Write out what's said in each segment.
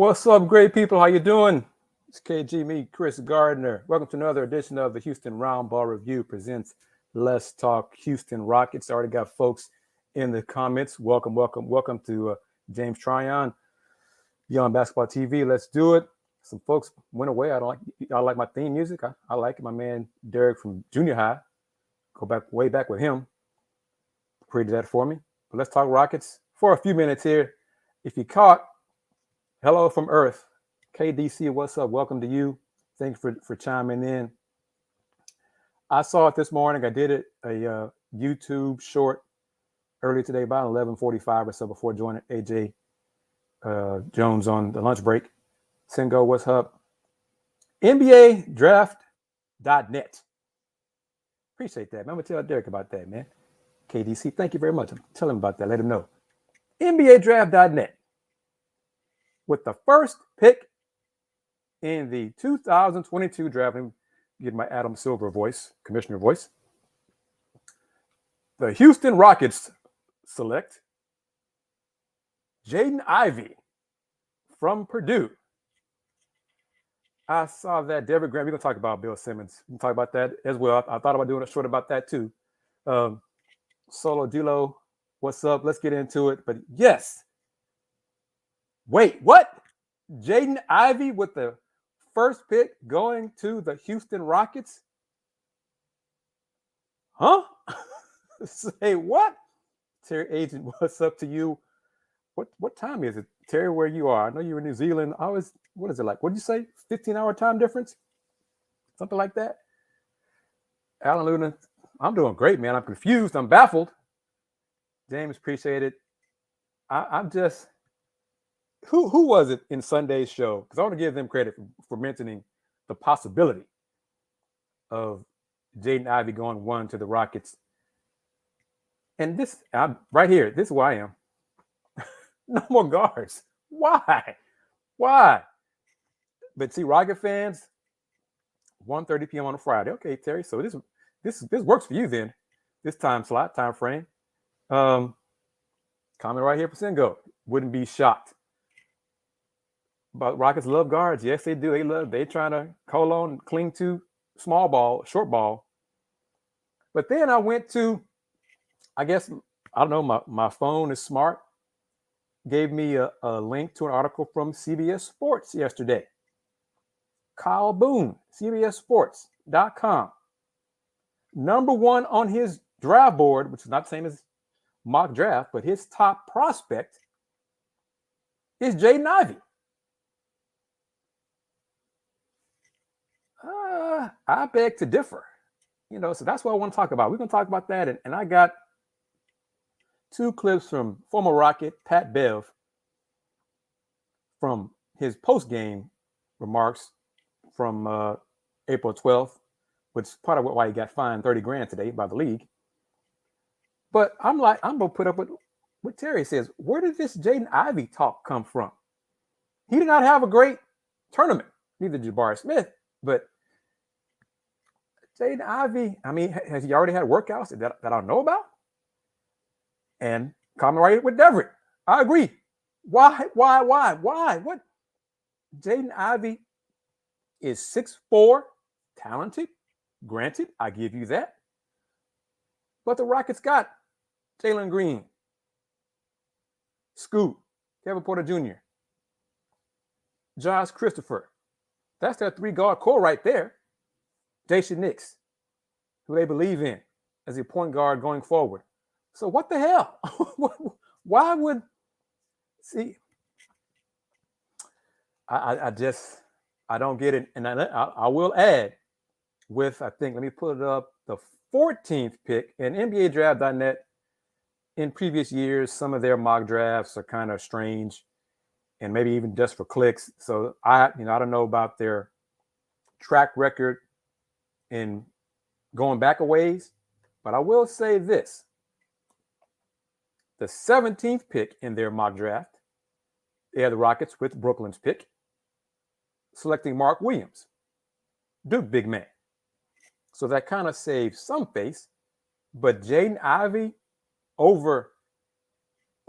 What's up, great people? How you doing? It's KG, me, Kris Gardner. Welcome to another edition of the Houston Roundball Review presents Let's Talk Houston Rockets. Already got folks in the comments. Welcome to James Tryon, Beyond Basketball TV. Let's do it. Some folks went away. I like my theme music. I like it. My man Derek from junior high. Go back way back with him. Created that for me. But let's talk Rockets for a few minutes here. If you caught, hello from Earth. KDC, what's up? Welcome to you. Thanks for chiming in. I saw it this morning. I did a YouTube short earlier today, about 11:45 or so, before joining AJ Jones on the lunch break. Singo, what's up? NBA Draft.net. Appreciate that. I'm going to tell Derek about that, man. KDC, thank you very much. Tell him about that. Let him know. NBA Draft.net. With the first pick in the 2022 draft, and get my Adam Silver voice, commissioner voice, the Houston Rockets select Jaden Ivey from Purdue. I saw that. Deborah Graham, we're going to talk about Bill Simmons. We can talk about that as well. I thought about doing a short about that too. Solo Dulo, what's up? Let's get into it. But yes. Wait, what? Jaden Ivey with the first pick going to the Houston Rockets? Huh? Say what? Terry Agent, what's up to you? What time is it, Terry, where you are? I know you're in New Zealand. What is it like? What did you say? 15-hour time difference? Something like that? Alan Luna, I'm doing great, man. I'm confused. I'm baffled. James, appreciate it. I'm just... Who was it in Sunday's show? Because I want to give them credit for mentioning the possibility of Jaden Ivey going one to the Rockets. And this, right here, this is where I am. No more guards. Why? But see, Rocket fans, 1:30 p.m. on a Friday. Okay, Terry. So this works for you then. This time frame. Comment right here, Singo. Wouldn't be shocked. But Rockets love guards. Yes, they do. They trying to cling to small ball, short ball. But then I went to, I guess, I don't know, my phone is smart. Gave me a link to an article from CBS Sports yesterday. Kyle Boone, CBSSports.com. Number one on his draft board, which is not the same as mock draft, but his top prospect is Jaden Ivey. I beg to differ. So that's what I want to talk about. We're going to talk about that. And I got two clips from former Rocket Pat Bev from his post-game remarks from April 12th, which is part of why he got fined $30,000 today by the league. But I'm going to put up with what Terry says. Where did this Jaden Ivey talk come from? He did not have a great tournament, neither did Jabari Smith, but Jaden Ivey, has he already had workouts that I don't know about? And comment right here with Deverett. I agree. Why? What? Jaden Ivey is 6'4", talented. Granted, I give you that. But the Rockets got Jalen Green, Scoot, Kevin Porter Jr., Josh Christopher. That's their three-guard core right there. Daisha Nix, who they believe in as a point guard going forward. So what the hell? Why would... See, I don't get it. And I will add with, let me pull it up, the 14th pick in NBA Draft.net. In previous years, some of their mock drafts are kind of strange and maybe even just for clicks. So I don't know about their track record in going back a ways, but I will say this. The 17th pick in their mock draft, they had the Rockets with Brooklyn's pick, selecting Mark Williams, Duke big man. So that kind of saves some face, but Jaden Ivey over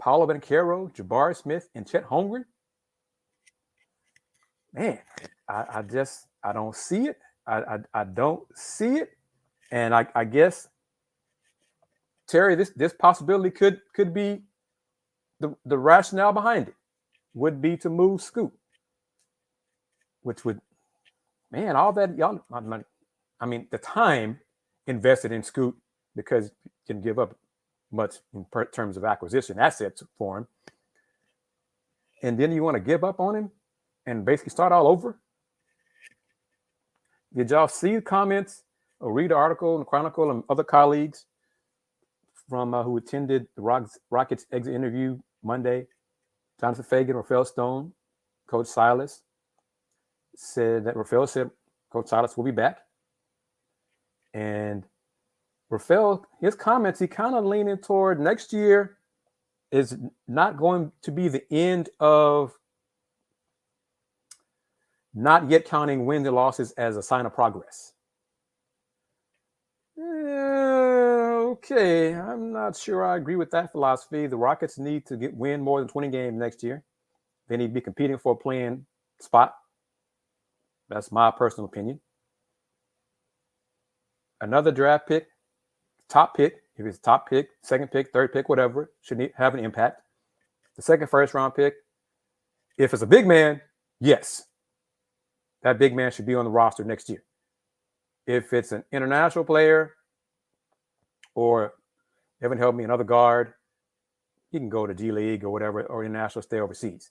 Paolo Banchero, Jabari Smith, and Chet Holmgren, man, I don't see it. I don't see it. And I guess, Terry, this possibility could be the rationale behind it would be to move Scoot, which would, man, all that y'all, I mean, the time invested in Scoot, because you didn't give up much in terms of acquisition assets for him. And then you want to give up on him and basically start all over? Did y'all see the comments or read the article in the Chronicle and other colleagues from who attended the Rockets exit interview Monday? Jonathan Fagan, Rafael Stone, Coach Silas said that Rafael said Coach Silas will be back. And Rafael, his comments, he kind of leaning toward next year is not going to be the end of not yet counting wins and losses as a sign of progress. Okay, I'm not sure I agree with that philosophy. The Rockets need to win more than 20 games next year. They need to be competing for a playing spot. That's my personal opinion. Another draft pick, top pick, if it's top pick, second pick, third pick, whatever, should have an impact. The second first-round pick, if it's a big man, yes, that big man should be on the roster next year. If it's an international player or, heaven help me, another guard, he can go to G League or whatever, or international, stay overseas.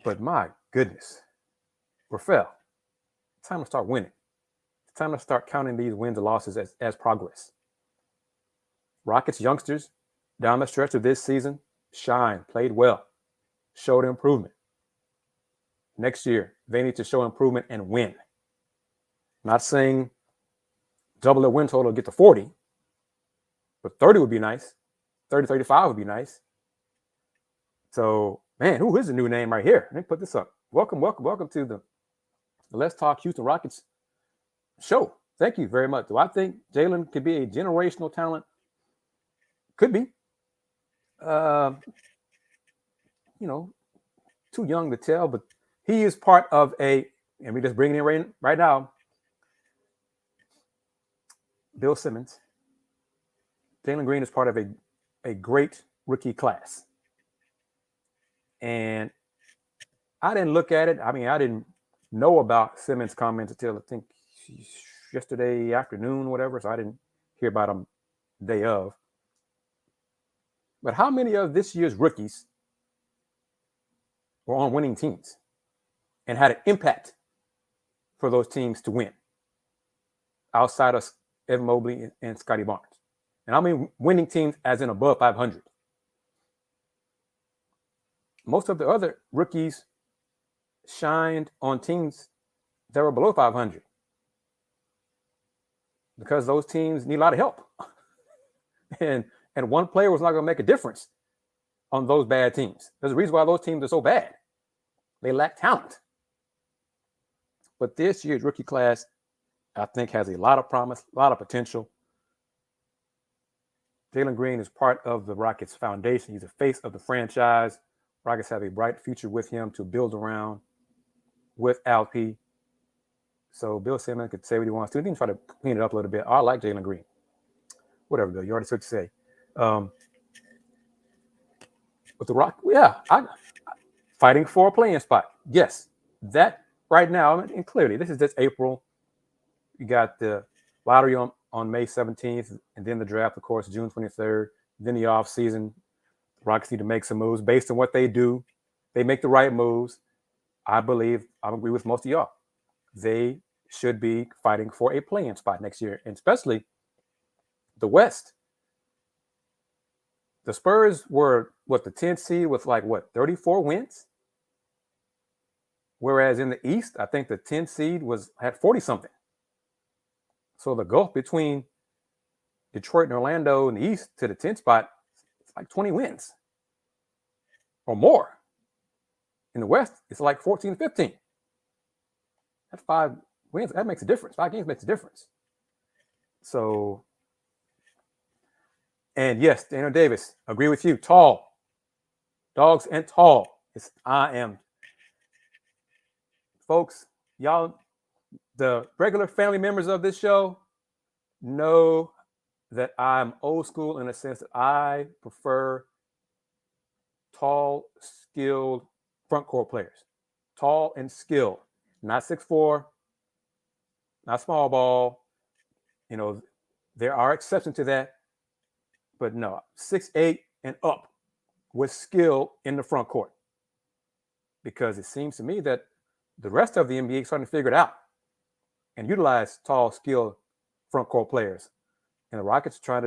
But my goodness, Rafael, it's time to start winning. It's time to start counting these wins and losses as progress. Rockets youngsters down the stretch of this season shined, played well, showed improvement. Next year, they need to show improvement and win. I'm not saying double their win total, get to 40, but 30 would be nice. 30, 35 would be nice. So, man, who is the new name right here? Let me put this up. Welcome to the Let's Talk Houston Rockets show. Thank you very much. Do I think Jalen could be a generational talent? Could be. Too young to tell, but he is part of and we just bring it in right now, Bill Simmons. Jalen Green is part of a great rookie class. And I didn't look at it. I mean, I didn't know about Simmons' comments until I think yesterday afternoon, whatever. So I didn't hear about him the day of. But how many of this year's rookies were on winning teams and had an impact for those teams to win outside of Evan Mobley and Scotty Barnes? And I mean winning teams as in above 500. Most of the other rookies shined on teams that were below 500 because those teams need a lot of help. And one player was not going to make a difference on those bad teams. There's a reason why those teams are so bad. They lack talent. But this year's rookie class, I think, has a lot of promise, a lot of potential. Jalen Green is part of the Rockets foundation. He's the face of the franchise. Rockets have a bright future with him to build around with Alp. So Bill Simmons could say what he wants to. He can try to clean it up a little bit. I like Jalen Green. Whatever, Bill. You already said what you say. With the Rock, I'm fighting for a playing spot. Yes, that right now, and clearly, this is just April. You got the lottery on May 17th, and then the draft, of course, June 23rd. Then the offseason. The Rockets need to make some moves based on what they do. They make the right moves. I agree with most of y'all. They should be fighting for a playing spot next year, and especially the West. The Spurs were, the 10th seed with 34 wins? Whereas in the East, I think the 10th seed had 40-something. So the gulf between Detroit and Orlando in the East to the 10th spot, it's like 20 wins or more. In the West, it's like 14, 15. That's 5 wins. That makes a difference. 5 games makes a difference. So, and yes, Daniel Davis, agree with you. Tall. Dogs and tall. I am folks, y'all, the regular family members of this show know that I'm old school in the sense that I prefer tall, skilled front court players. Tall and skilled, not 6'4", not small ball. You know, there are exceptions to that, but no, 6'8" and up with skill in the front court. Because it seems to me that the rest of the NBA is starting to figure it out and utilize tall, skilled front court players. And the Rockets trying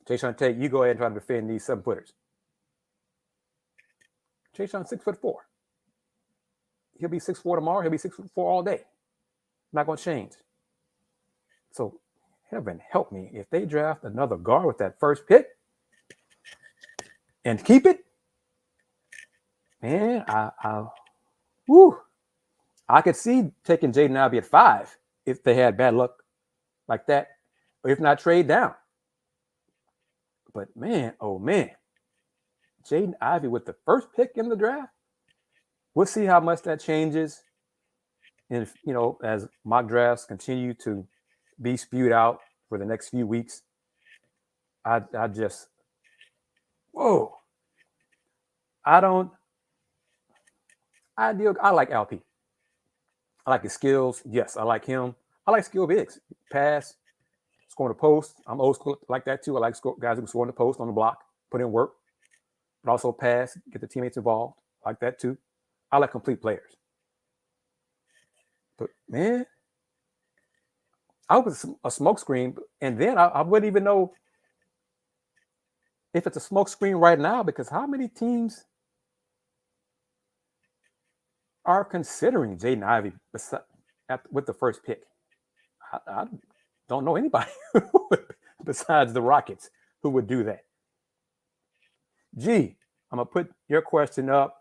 to take, you go ahead and try to defend these 7-footers. Tayshaun's 6'4". He'll be 6'4" tomorrow. He'll be 6'4" all day. Not going to change. So, heaven help me if they draft another guard with that first pick and keep it. Man, I could see taking Jaden Ivey at 5 if they had bad luck like that, or if not trade down. But man, oh man, Jaden Ivey with the first pick in the draft. We'll see how much that changes. And, you know, as mock drafts continue to be spewed out for the next few weeks, I just, whoa. I like LP. I like his skills. Yes, I like him. I like skill bigs. Pass, score in the post. I'm old school like that too. I like guys who can score in the post, on the block, put in work, but also pass, get the teammates involved. I like that too. I like complete players. But man, I hope it's a smoke screen, and then I wouldn't even know if it's a smoke screen right now, because how many teams are considering Jaden Ivey with the first pick? I don't know anybody besides the Rockets who would do that. G, I'm going to put your question up.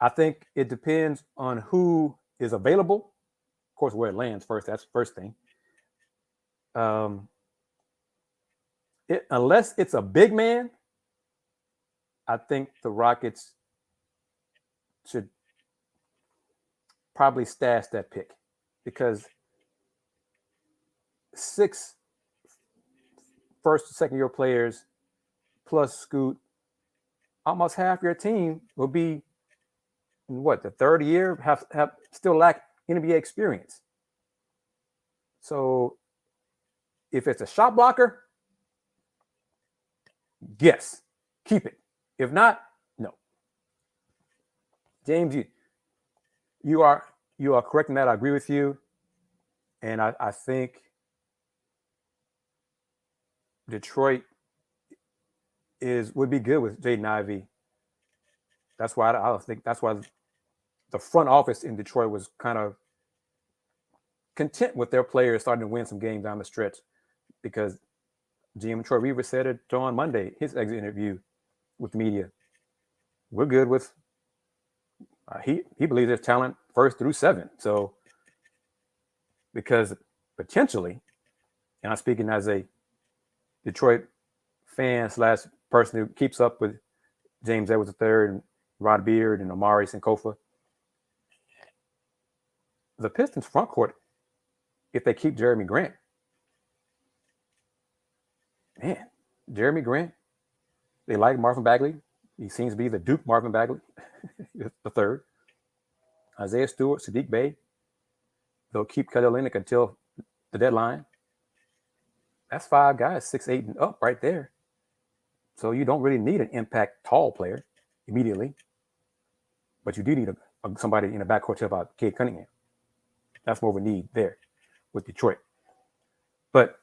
I think it depends on who is available. Of course, where it lands first. That's the first thing. Unless it's a big man, I think the Rockets should probably stash that pick, because 6 first and second year players plus Scoot, almost half your team will be in the third year, have still lack NBA experience. So if it's a shot blocker, yes, keep it. If not, no. James, you are correct in that. I agree with you. And I think Detroit would be good with Jaden Ivey. That's why I think that's why the front office in Detroit was kind of content with their players starting to win some games down the stretch, because GM Troy Weaver said it on Monday, his exit interview with the media. We're good with he believes there's talent 1st through 7. So, because potentially, and I'm speaking as a Detroit fan / person who keeps up with James Edwards III and Rod Beard and Amari Sankofa, the Pistons front court, if they keep Jeremy Grant, man, Jeremy Grant, they like Marvin Bagley. He seems to be the Duke Marvin Bagley, the third. Isaiah Stewart, Sadiq Bey. They'll keep Kelly Olynyk until the deadline. That's 5 guys, 6'8" and up right there. So you don't really need an impact tall player immediately, but you do need somebody in the backcourt to help out Cade Cunningham. That's more of a need there with Detroit. But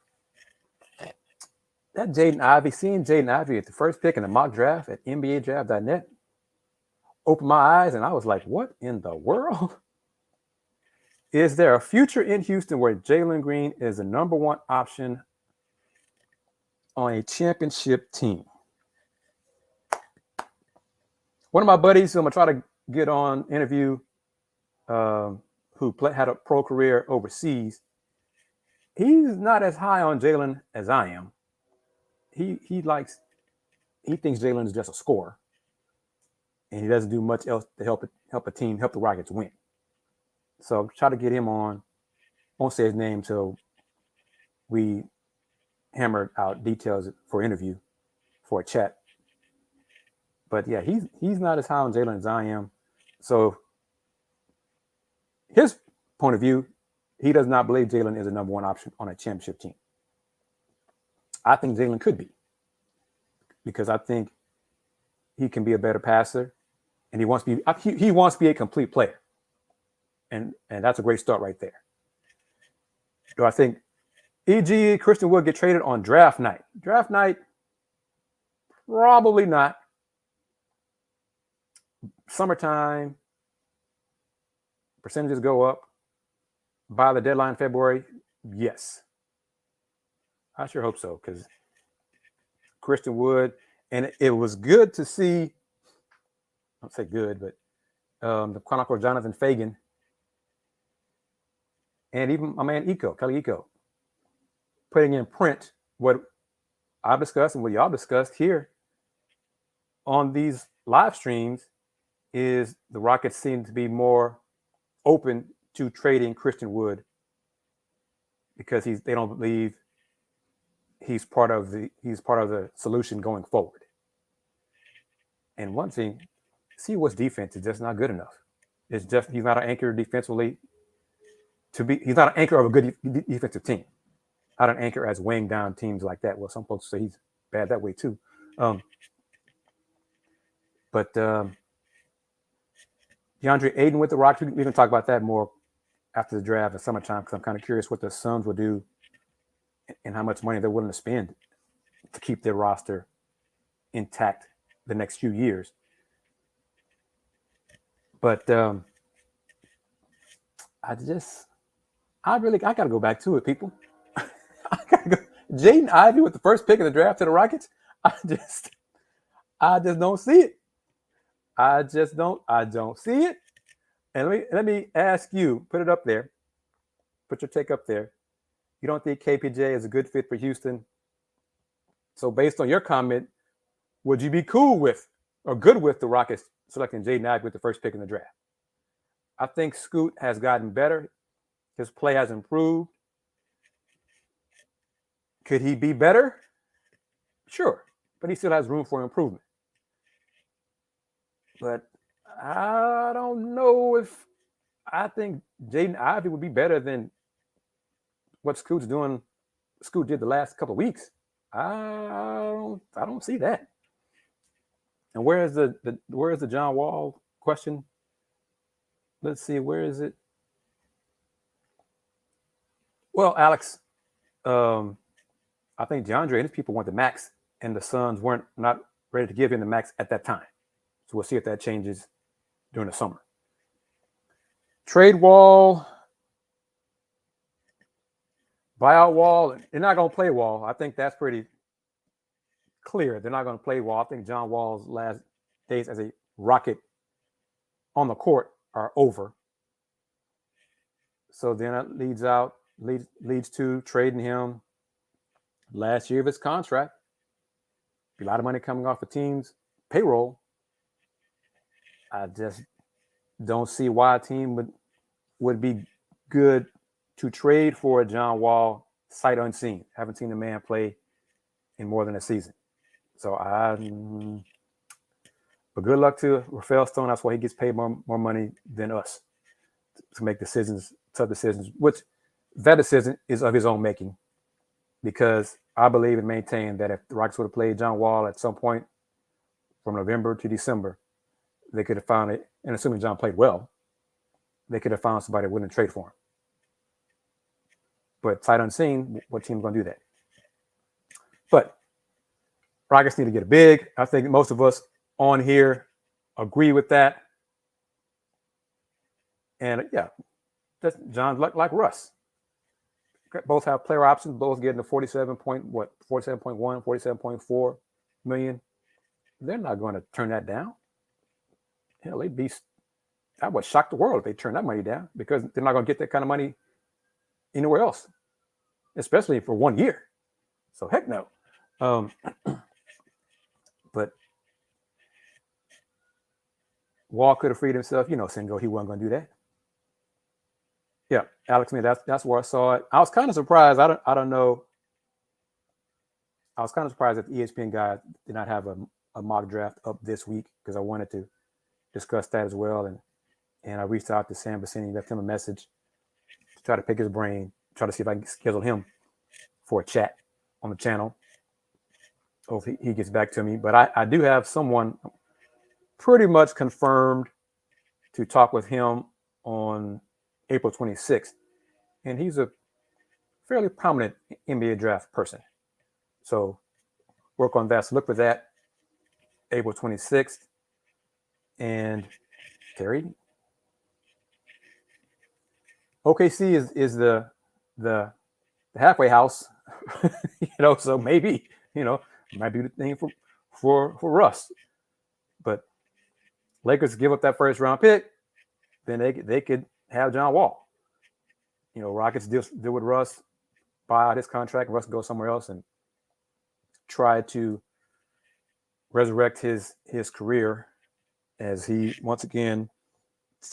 that seeing Jaden Ivey at the first pick in the mock draft at NBADraft.net opened my eyes, and I was like, what in the world? Is there a future in Houston where Jalen Green is the number 1 option on a championship team? One of my buddies who I'm going to try to get on interview, who had a pro career overseas, he's not as high on Jalen as I am. He thinks Jalen is just a scorer. and he doesn't do much else to help the Rockets win. So try to get him on. Won't say his name till we hammer out details for interview, for a chat. But yeah, he's not as high on Jalen as I am. So his point of view, he does not believe Jalen is a number one option on a championship team. I think Jalen could be, because I think he can be a better passer, and he wants to be a complete player, and that's a great start right there. Do I think E.G. Christian Wood get traded on draft night? Draft night, probably not. Summertime, percentages go up. By the deadline in February, yes. I sure hope so, because Christian Wood, and it was good to see, I don't say good, but the Chronicle Jonathan Fagan, and even my man Kelly Eco, putting in print what I've discussed and what y'all discussed here on these live streams, is the Rockets seem to be more open to trading Christian Wood because they don't believe he's part of the solution going forward. And one thing, CW's defense is just not good enough. It's just he's not an anchor defensively. He's not an anchor of a good defensive team. Not an anchor as weighing down teams like that. Well, some folks say he's bad that way too. But DeAndre Ayton with the Rockets, we can talk about that more after the draft in summertime, because I'm kind of curious what the Suns will do and how much money they're willing to spend to keep their roster intact the next few years. But I got to go back to it, people. I got to go. Jaden Ivey with the first pick of the draft to the Rockets. I just don't see it. I don't see it. And let me ask you, put it up there. Put your take up there. You don't think KPJ is a good fit for Houston? So based on your comment, would you be cool with or good with the Rockets selecting Jaden Ivey with the first pick in the draft? I think Scoot has gotten better. His play has improved. Could he be better? Sure, but he still has room for improvement. But I don't know if I think Jaden Ivey would be better than what Scoot did the last couple of weeks. I don't see that. And where is the John Wall question? Let's see, where is it? Well, Alex, I think DeAndre and his people want the max, and the Suns weren't not ready to give him the max at that time. So we'll see if that changes during the summer. Trade Wall, buyout Wall. They're not going to play Wall. I think that's pretty clear. They're not going to play Wall. I think John Wall's last days as a Rocket on the court are over. So then that leads to trading him last year of his contract. A lot of money coming off the team's payroll. I just don't see why a team would be good to trade for a John Wall sight unseen. Haven't seen the man play in more than a season. So but good luck to Rafael Stone. That's why he gets paid more money than us to make tough decisions, which that decision is of his own making, because I believe and maintain that if the Rockets would have played John Wall at some point from November to December, they could have found it, and assuming John played well, they could have found somebody that wouldn't trade for him. But sight unseen, what team's going to do that? But Rockets need to get a big. I think most of us on here agree with that. And yeah, that's John, like Russ. Both have player options, both getting the 47.1, 47.4 million. They're not going to turn that down. Hell, that would shock the world if they turn that money down, because they're not going to get that kind of money anywhere else, especially for 1 year. So heck no. But Wall could have freed himself. Singo, he wasn't going to do that. Yeah, Alex, me. That's where I saw it. I was kind of surprised. I don't know. I was kind of surprised that the ESPN guy did not have a mock draft up this week because I wanted to discuss that as well. And I reached out to Sam Vicini, left him a message to try to pick his brain, try to see if I can schedule him for a chat on the channel. Hopefully he gets back to me. But I do have someone pretty much confirmed to talk with him on April 26th. And he's a fairly prominent NBA draft person. So work on that. So look for that April 26th. And Terry, OKC is the halfway house, so maybe, it might be the thing for Russ. But Lakers give up that first round pick, then they could have John Wall. Rockets deal with Russ, buy out his contract, and Russ go somewhere else and try to resurrect his career as he once again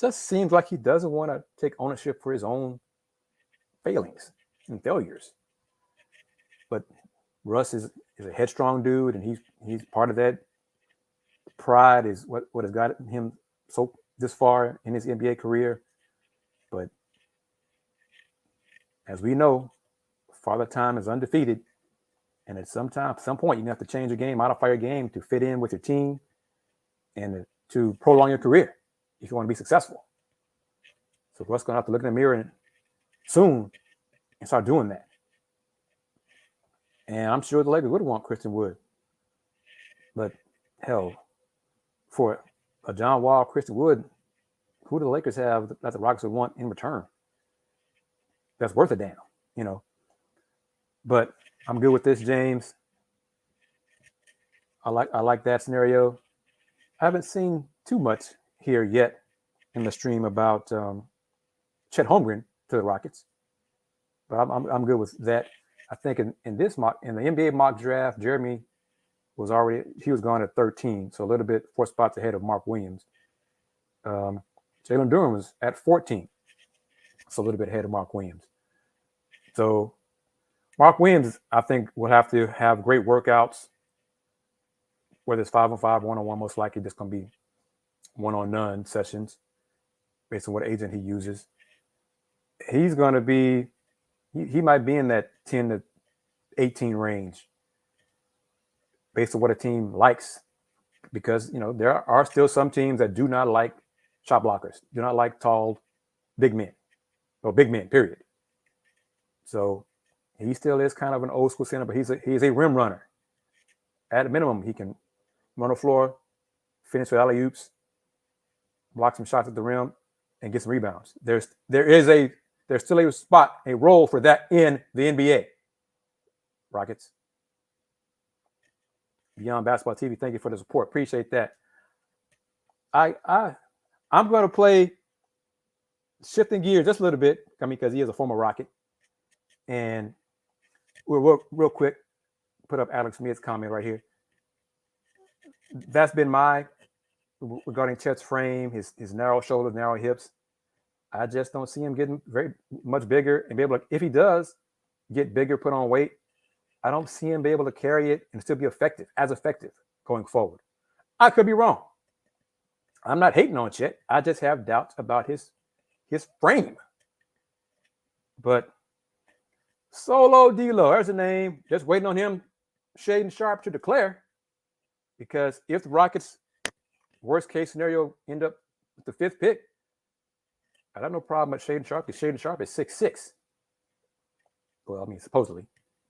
just seems like he doesn't want to take ownership for his own failings and failures. But Russ is a headstrong dude, and he's part of that. Pride is what has got him so this far in his NBA career. But as we know, Father Time is undefeated. And at some point, you have to change your game, modify your game to fit in with your team and to prolong your career if you want to be successful. So Russ going to have to look in the mirror soon and start doing that. And I'm sure the Lakers would want Christian Wood. But hell, for a John Wall, Christian Wood, who do the Lakers have that the Rockets would want in return? That's worth a damn, But I'm good with this, James. I like that scenario. I haven't seen too much here yet in the stream about Chet Holmgren to the Rockets, but I'm good with that. I think in the NBA mock draft, Jeremy was gone at 13, so a little bit 4 spots ahead of Mark Williams. Jalen Durham was at 14, so a little bit ahead of Mark Williams. So Mark Williams, I think, will have to have great workouts, whether it's 5-on-5, 1-on-1, most likely just going to be 1-on-none sessions based on what agent he uses. He's going to be, he might be in that 10 to 18 range based on what a team likes, because, there are still some teams that do not like shot blockers, do not like tall, big men, period. So he still is kind of an old school center, but he's a rim runner. At a minimum, he can run the floor, finish with alley-oops, block some shots at the rim, and get some rebounds. There's still a spot, a role for that in the NBA. Rockets. Beyond Basketball TV, thank you for the support. Appreciate that. I'm going to play shifting gears just a little bit, because he is a former Rocket. And we'll real quick put up Alex Smith's comment right here. That's been regarding Chet's frame, his narrow shoulders, narrow hips. I just don't see him getting very much bigger and be able to, if he does get bigger, put on weight, I don't see him be able to carry it and still be effective going forward. I could be wrong. I'm not hating on Chet. I just have doubts about his frame. But Solo D-Lo, there's a name. Just waiting on him, Shaden Sharp, to declare. Because if the Rockets, worst case scenario, end up with the 5th pick, I got no problem with Shaden Sharp, because Shaden Sharp is 6'6". Well, supposedly.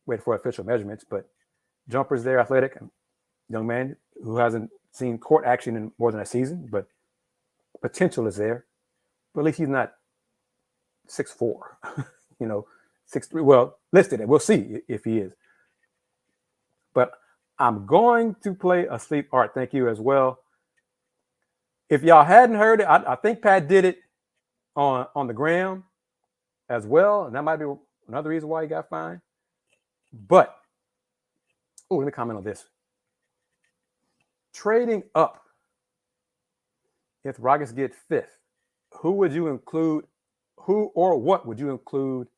Waiting for official measurements, but jumpers there, athletic, young man who hasn't seen court action in more than a season, but potential is there. But at least he's not 6'4", 6'3". Well, listed, and we'll see if he is. But I'm going to play a sleep art. Thank you as well. If y'all hadn't heard it, I think Pat did it on the gram as well, and that might be another reason why he got fined. But, let me comment on this. Trading up if the Rockets get 5th, who would you include? Who or what would you include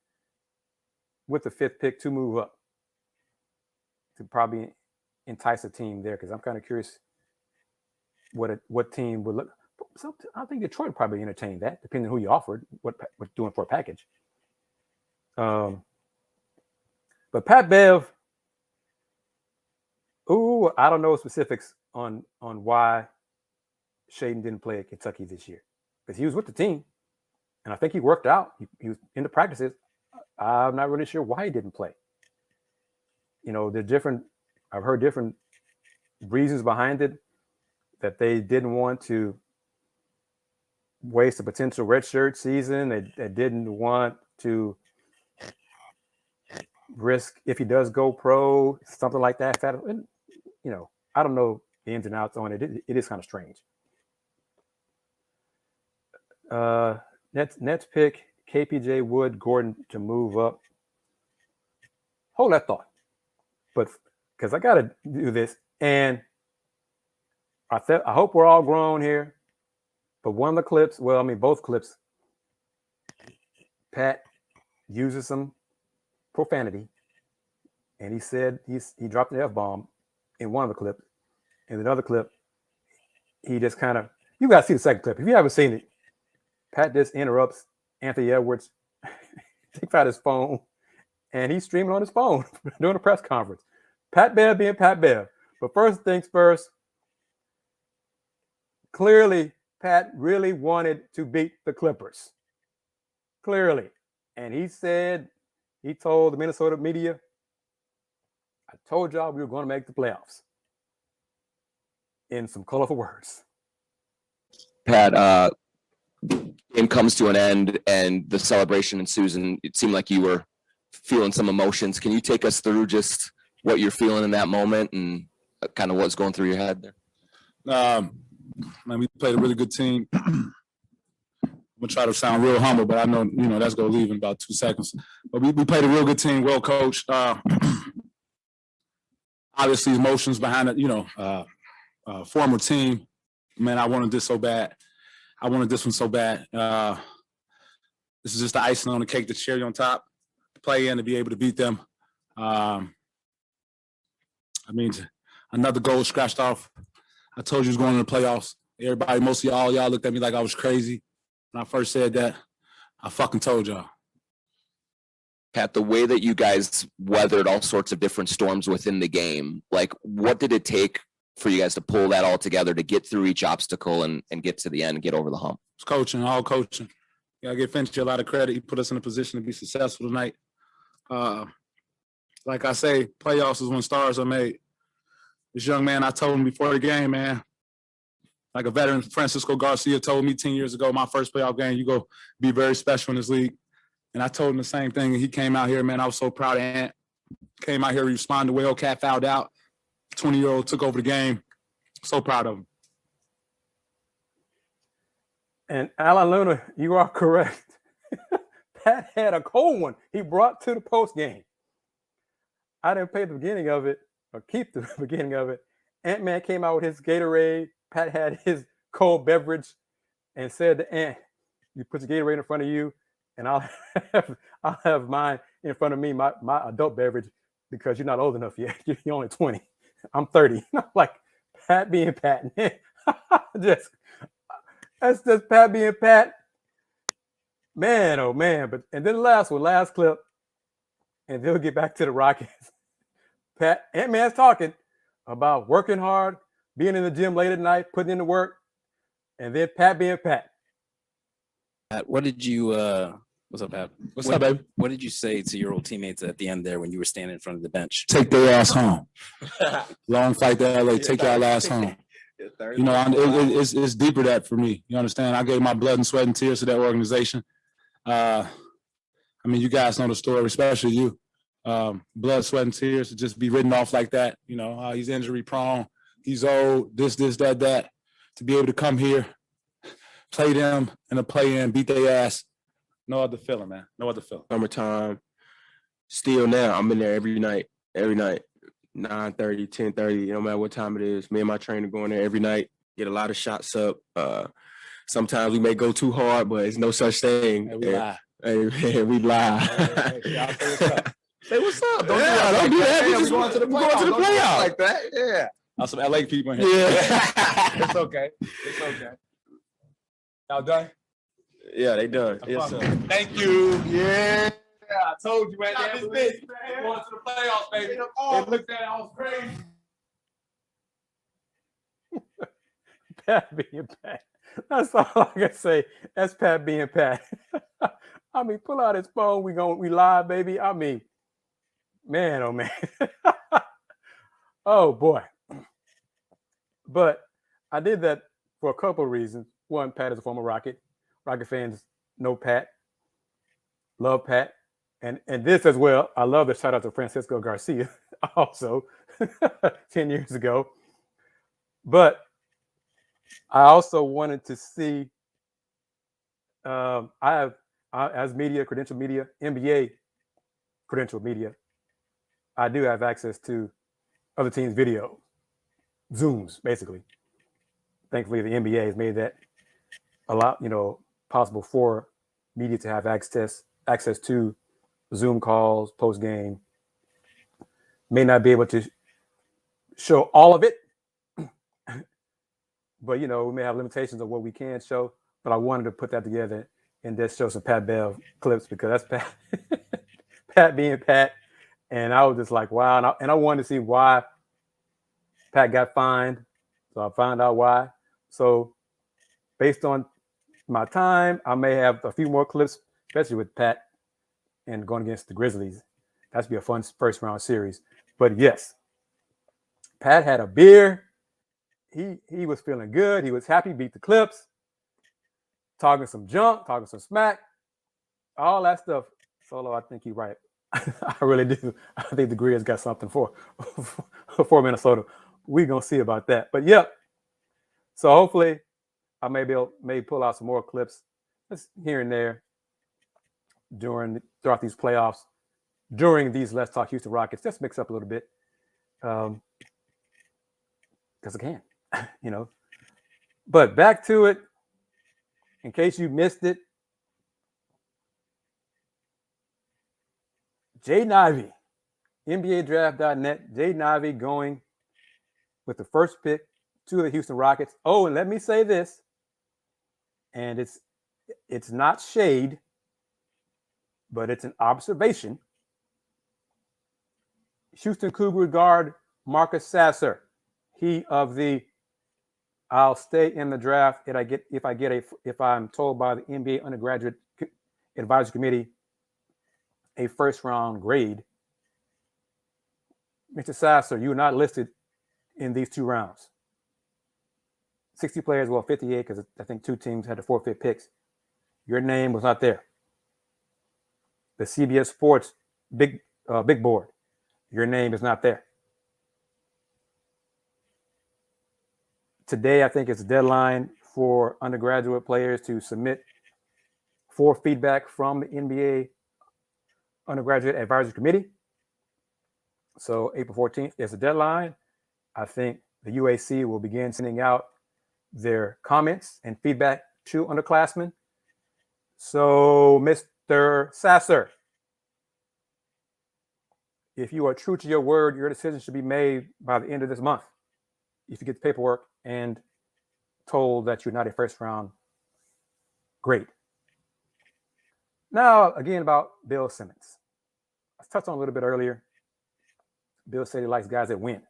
with the 5th pick to move up to probably entice a team there? Because I'm kind of curious what team would look. So I think Detroit would probably entertain that, depending on who you offered, what doing for a package. But Pat Bev, I don't know specifics on why Shaedon didn't play at Kentucky this year, because he was with the team, and I think he worked out. He was in the practices. I'm not really sure why he didn't play. I've heard different reasons behind it, that they didn't want to waste a potential redshirt season. They didn't want to risk, if he does go pro, something like that. And, I don't know the ins and outs on it. It is kind of strange. Nets pick KPJ Wood Gordon to move up. Hold that thought, but because I got to do this, and I hope we're all grown here. But one of the clips, both clips, Pat uses some profanity, and he said he dropped an F-bomb in one of the clips. In another clip, he just kind of, you got to see the second clip. If you haven't seen it, Pat just interrupts Anthony Edwards, takes out his phone, and he's streaming on his phone during a press conference. Pat Bev being Pat Bev. But first things first, clearly Pat really wanted to beat the Clippers. Clearly. And he told the Minnesota media, I told y'all we were going to make the playoffs. In some colorful words. Pat, game comes to an end and the celebration ensues, and it seemed like you were feeling some emotions. Can you take us through just what you're feeling in that moment and kind of what's going through your head there? We played a really good team. I'm gonna try to sound real humble, but I know that's gonna leave in about 2 seconds. But we played a real good team, well coached. Obviously, emotions behind it. Former team, man. I wanted this so bad. I wanted this one so bad. This is just the icing on the cake, the cherry on top. To play in, to be able to beat them. Another goal scratched off. I told you it was going to the playoffs. Everybody, mostly all y'all, looked at me like I was crazy. When I first said that, I fucking told y'all. Pat, the way that you guys weathered all sorts of different storms within the game, like what did it take for you guys to pull that all together to get through each obstacle and get to the end and get over the hump? It's coaching, all coaching. I give Finch a lot of credit. He put us in a position to be successful tonight. Like I say, playoffs is when stars are made. This young man, I told him before the game, man, like a veteran, Francisco Garcia told me 10 years ago, my first playoff game, you go be very special in this league. And I told him the same thing. And he came out here, man, I was so proud of Ant. Came out here, responded well, cat fouled out. 20-year-old took over the game. So proud of him. And Alan Luna, you are correct. Pat had a cold one he brought to the post game. I didn't play the beginning of it or keep the beginning of it. Ant-Man came out with his Gatorade. Pat had his cold beverage and said to Ant, you put the Gatorade in front of you and I'll have mine in front of me, my adult beverage, because you're not old enough yet. You're only 20. I'm 30. I'm like, Pat being Pat. That's just Pat being Pat. Man, oh man. And then the last clip, and they'll get back to the Rockets. Ant-Man's talking about working hard, being in the gym late at night, putting in the work, and then Pat being Pat. Pat, what did you what's up, Pat? What's up, baby? What did you say to your old teammates at the end there when you were standing in front of the bench? Take their ass home. Long flight to LA, take y'all ass home. It's deeper that for me. You understand? I gave my blood and sweat and tears to that organization. You guys know the story, especially you. Blood, sweat, and tears to just be written off like that. He's injury prone. He's old, this, that. To be able to come here, play them in a play-in, beat their ass. No other feeling, man. No other feeling. Summertime. Still now, I'm in there every night. 9:30, 10:30, no matter what time it is. Me and my trainer going there every night, get a lot of shots up. Sometimes we may go too hard, but it's no such thing. Hey, we lie. Hey, man, we lie. Y'all say what's up. Say what's up. Don't Yeah, do don't do that. Hey, We going to the going to the playoffs. Don't do us playoffs. like that. Yeah. Got some LA people in here. Yeah. It's okay. It's okay. Y'all done? Yeah, they done. Yes, sir. Thank you. Yeah. I told you, man. We're going to the playoffs, baby. They looked at it. I was crazy. Pat being Pat. That's all I can say. That's Pat being Pat. I mean, pull out his phone. We live, baby. I mean, man, oh man. Oh boy. But I did that for a couple of reasons. One, Pat is a former Rocket. Rocket fans know Pat. Love Pat. And this as well. I love the shout out to Francisco Garcia also 10 years ago. But I also wanted to see, as media, credential media, NBA credential media, I do have access to other teams' video, Zooms, basically. Thankfully, the NBA has made that a lot, possible for media to have access to Zoom calls, post game. May not be able to show all of it, but we may have limitations of what we can show. But I wanted to put that together and just show some Pat Bev clips because that's Pat, Pat being Pat. And I was just like, wow. And I wanted to see why Pat got fined. So I found out why. So based on my time, I may have a few more clips, especially with Pat and going against the Grizzlies. That's be a fun first round series. But yes, Pat had a beer. He was feeling good. He was happy, beat the Clips, talking some junk, talking some smack, all that stuff. Solo, I think you're right. I really do. I think the Grizz got something for Minnesota. We're going to see about that. But yep. So hopefully I may pull out some more clips just here and there throughout these playoffs, during these Let's Talk Houston Rockets. Just mix up a little bit. Because I can, But back to it, in case you missed it, Jaden Ivey, NBADraft.net, Jaden Ivey going with the first pick to the Houston Rockets. Oh, and let me say this, and it's not shade, but it's an observation. Houston Cougar guard Marcus Sasser, he of the I'll stay in the draft if I'm told by the NBA undergraduate advisory committee a first round grade. Mr. Sasser, you are not listed in these 2 rounds. 60 players, 58, because I think 2 teams had to forfeit picks. Your name was not there. The CBS Sports big board, your name is not there. Today, I think it's a deadline for undergraduate players to submit for feedback from the NBA Undergraduate Advisory Committee. So April 14th is the deadline. I think the UAC will begin sending out their comments and feedback to underclassmen. So, Mr. Sasser, if you are true to your word, your decision should be made by the end of this month. If you get the paperwork and told that you're not a first round grade. Now, again, about Bill Simmons. I touched on a little bit earlier. Bill said he likes guys that win.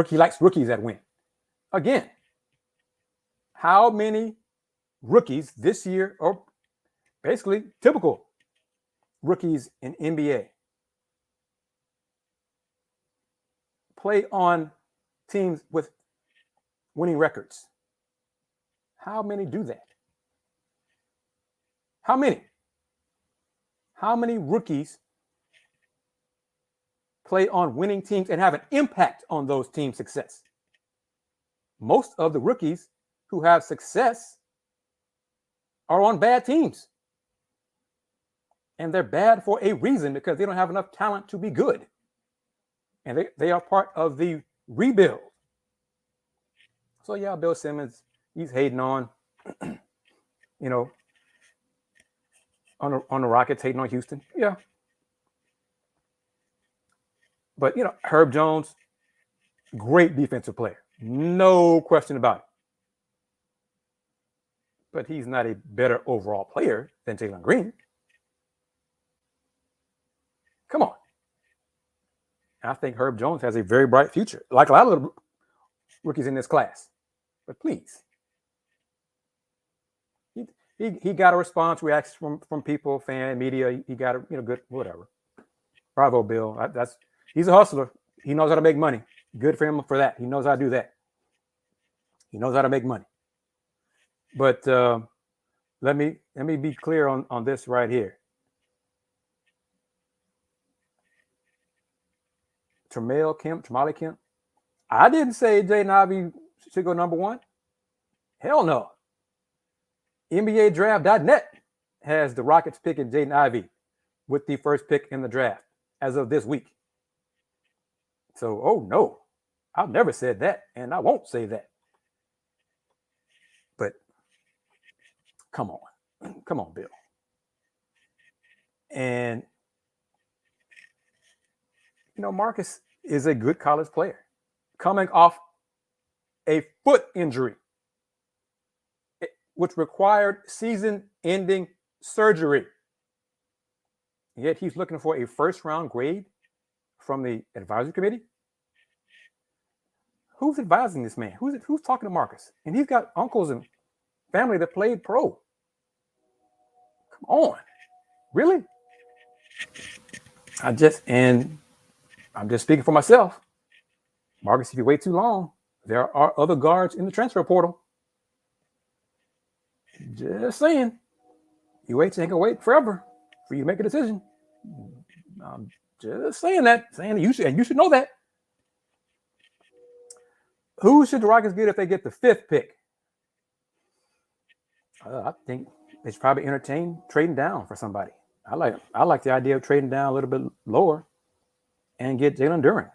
He likes rookies that win. Again, how many rookies this year, or basically typical rookies in NBA, play on teams with winning records? How many do that? How many? How many rookies play on winning teams and have an impact on those teams' success? Most of the rookies who have success are on bad teams. And they're bad for a reason, because they don't have enough talent to be good. And they are part of the rebuild. So yeah, Bill Simmons, he's hating on, you know, on the Rockets, hating on Houston. Yeah. But, you know, Herb Jones, great defensive player. No question about it. But he's not a better overall player than Jalen Green. Come on. I think Herb Jones has a very bright future, like a lot of the rookies in this class. But please. He got a response, reaction from people, fan, media. He got a, you know, good, whatever. Bravo, Bill. He's a hustler. He knows how to make money. Good for him for that. He knows how to do that. He knows how to make money. But let me be clear on this right here. Tremale Kemp. I didn't say Jaden Ivey should go number one. Hell no. NBADraft.net has the Rockets picking Jaden Ivey with the first pick in the draft as of this week. So, oh no, I've never said that, and I won't say that. But come on, Bill. And you know, Marcus is a good college player, coming off a foot injury, which required season-ending surgery. Yet he's looking for a first-round grade from the advisory committee. Who's advising this man? Who's talking to Marcus? And he's got uncles and family that played pro. Come on, really? I'm just speaking for myself. Marcus, if you wait too long, there are other guards in the transfer portal. Just saying. You ain't gonna wait forever for you to make a decision. I'm just saying that. Saying you should know that. Who should the Rockets get if they get the 5th pick? I think they should probably entertain trading down for somebody. I like the idea of trading down a little bit lower and get Jalen Duren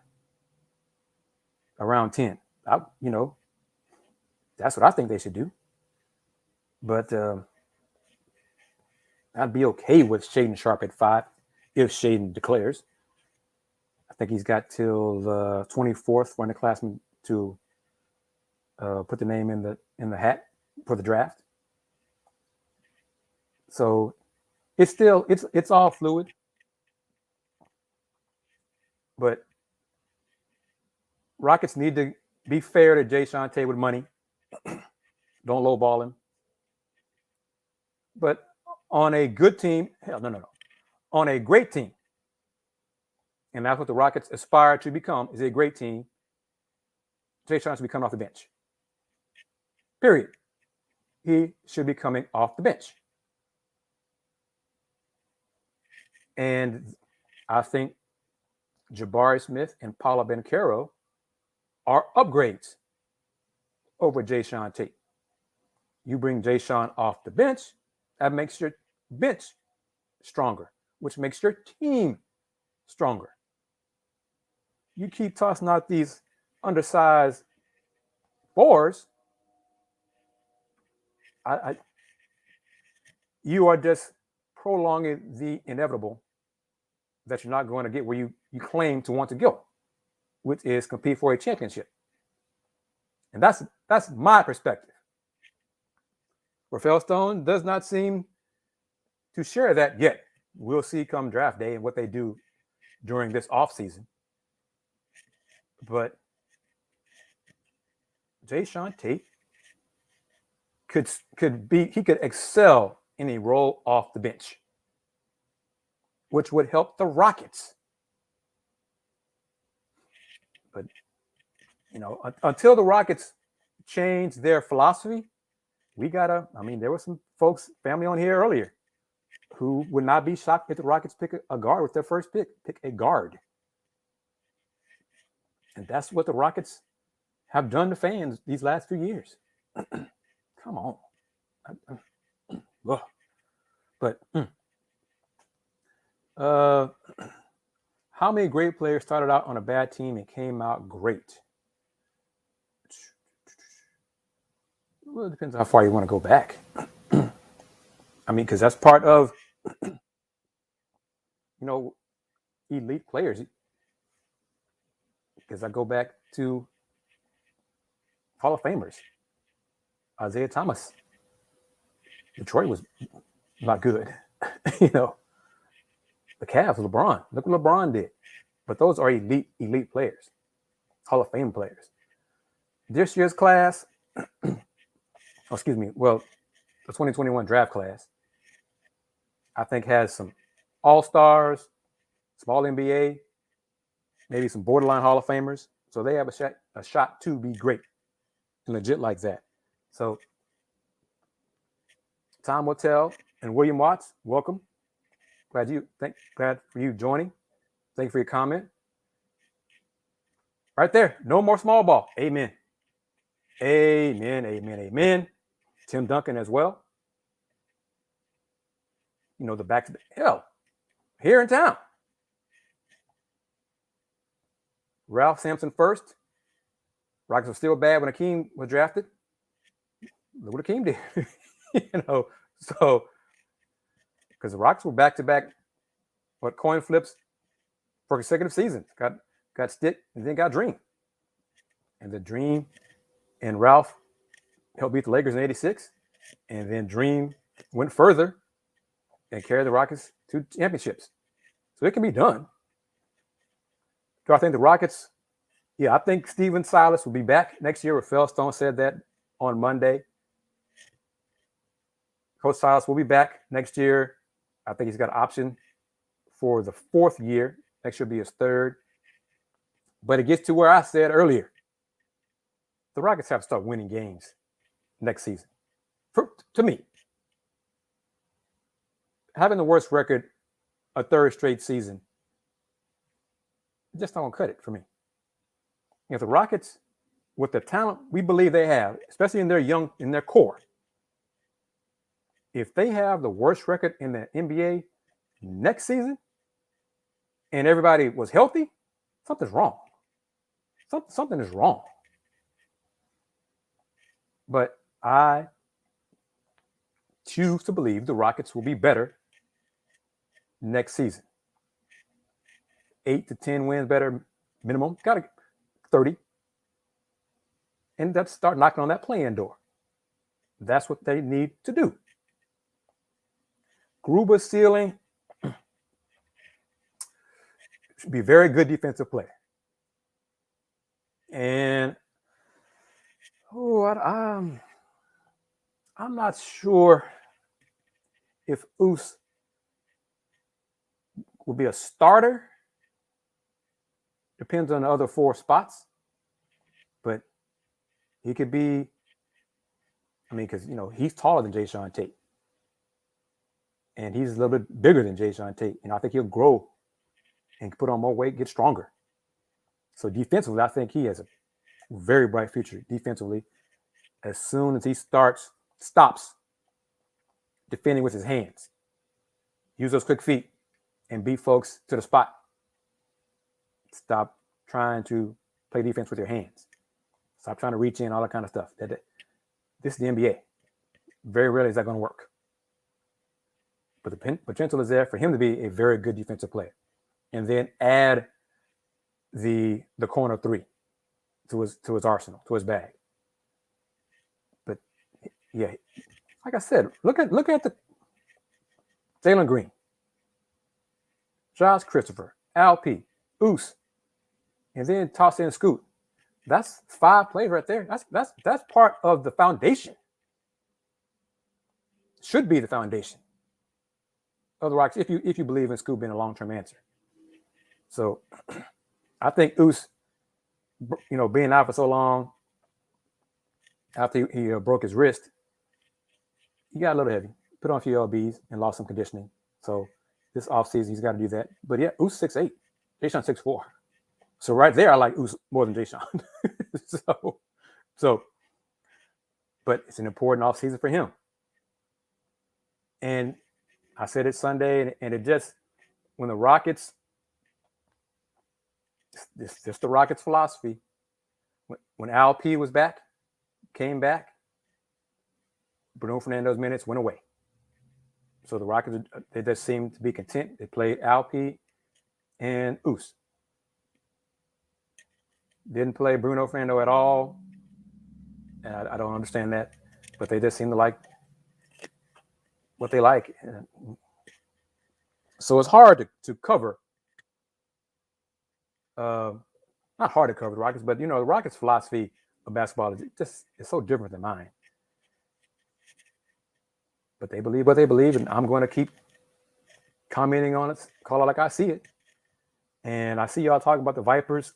around 10. That's what I think they should do. But I'd be okay with Shaedon Sharpe at 5 if Shaedon declares. I think he's got till the 24th for an underclassman to put the name in the hat for the draft. So it's all fluid. But Rockets need to be fair to Jay Shante with money. Don't lowball him. But on a good team, no. On a great team, and that's what the Rockets aspire to become, is a great team, Jay Sean should be coming off the bench. Period. He should be coming off the bench. And I think Jabari Smith and Paolo Banchero are upgrades over Jay Sean Tate. You bring Jay Sean off the bench, that makes your bench stronger, which makes your team stronger. You keep tossing out these undersized fours, you are just prolonging the inevitable that you're not going to get where you claim to want to go, which is compete for a championship. And that's my perspective. Rafael Stone does not seem to share that yet. We'll see come draft day and what they do during this offseason. But Jay Sean Tate could excel in a role off the bench, which would help the Rockets. But until the Rockets change their philosophy, there were some folks, family on here earlier, who would not be shocked if the Rockets pick a guard with their first pick a guard. And that's what the Rockets have done to fans these last few years. Come on. But how many great players started out on a bad team and came out great? Well, it depends on how far you want to go back. I mean, because that's part of, elite players. Because I go back to Hall of Famers. Isaiah Thomas. Detroit was not good. The Cavs, LeBron. Look what LeBron did. But those are elite players. Hall of Fame players. This year's class, the 2021 draft class, I think has some all-stars, some all-NBA, maybe some borderline Hall of Famers. So they have a shot to be great and legit like that. So time will tell. And William Watts, welcome. Glad for you joining. Thank you for your comment. Right there. No more small ball. Amen. Amen. Tim Duncan as well. The back to the hell here in town. Ralph Sampson first. Rockets were still bad when Akeem was drafted. Look what Akeem did. So because the Rockets were back-to-back coin flips for consecutive seasons. Got Stick and then got Dream. And the Dream and Ralph helped beat the Lakers in 86. And then Dream went further and carried the Rockets to championships. So it can be done. Do I think the Rockets? Yeah, I think Steven Silas will be back next year. Rafael Stone said that on Monday. Coach Silas will be back next year. I think he's got an option for the 4th year. Next year will be his 3rd. But it gets to where I said earlier. The Rockets have to start winning games next season. To me, having the worst record a 3rd straight season, just not going to cut it for me. If the Rockets, with the talent we believe they have, especially in their core, if they have the worst record in the NBA next season and everybody was healthy, something's wrong. Something is wrong. But I choose to believe the Rockets will be better next season. 8 to 10 wins better minimum. Got to 30. And that's start knocking on that play-in door. That's what they need to do. Gruber's ceiling should be a very good defensive player. And I'm not sure if Oos will be a starter. Depends on the other 4 spots. But he could be, because, he's taller than Jayshawn Tate. And he's a little bit bigger than Jayshawn Tate. I think he'll grow and put on more weight, get stronger. So defensively, I think he has a very bright future defensively. As soon as he stops defending with his hands, use those quick feet and beat folks to the spot. Stop trying to play defense with your hands. Stop trying to reach in, all that kind of stuff. This is the NBA. Very rarely is that going to work. But the potential is there for him to be a very good defensive player. And then add the corner 3 to his arsenal, to his bag. But yeah, like I said, look at the Jalen Green, Josh Christopher, Al P, Oos, and then toss in Scoot. That's 5 players right there. That's part of the foundation. Should be the foundation of the Rockets if you believe in Scoot being a long-term answer. So I think Oos, being out for so long, after he broke his wrist, he got a little heavy. Put on a few LBs and lost some conditioning. So this offseason, he's got to do that. But yeah, Oos 6'8", Jayshawn 6'4". So right there, I like Oos more than Jayshawn. But it's an important offseason for him. And I said it Sunday, and it just, when the Rockets, this just the Rockets philosophy. When Al P was back, came back, Bruno Fernando's minutes went away. So the Rockets, they just seemed to be content. They played Alpi and Oos. Didn't play Bruno Fernando at all. And I don't understand that, but they just seem to like what they like. So it's hard to cover. Not hard to cover the Rockets, but the Rockets' philosophy of basketball is so different than mine. But they believe what they believe, and I'm going to keep commenting on it, call it like I see it. And I see y'all talking about the Vipers.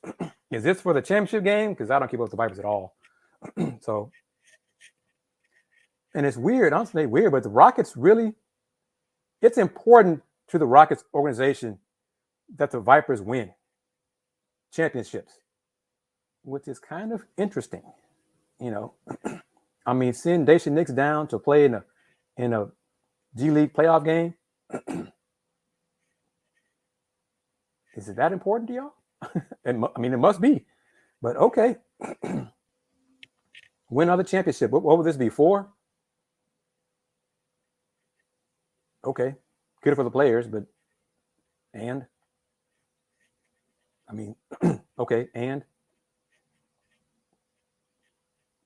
Is this for the championship game? Because I don't keep up with the Vipers at all. So, and it's weird. I'm saying weird, but the Rockets really, it's important to the Rockets organization that the Vipers win championships, which is kind of interesting. I mean, send Daisha Nix down to play in a G League playoff game. Is it that important to y'all? I mean, it must be, but okay. Win another championship. What would this be for? Okay, good for the players, but I mean, okay, and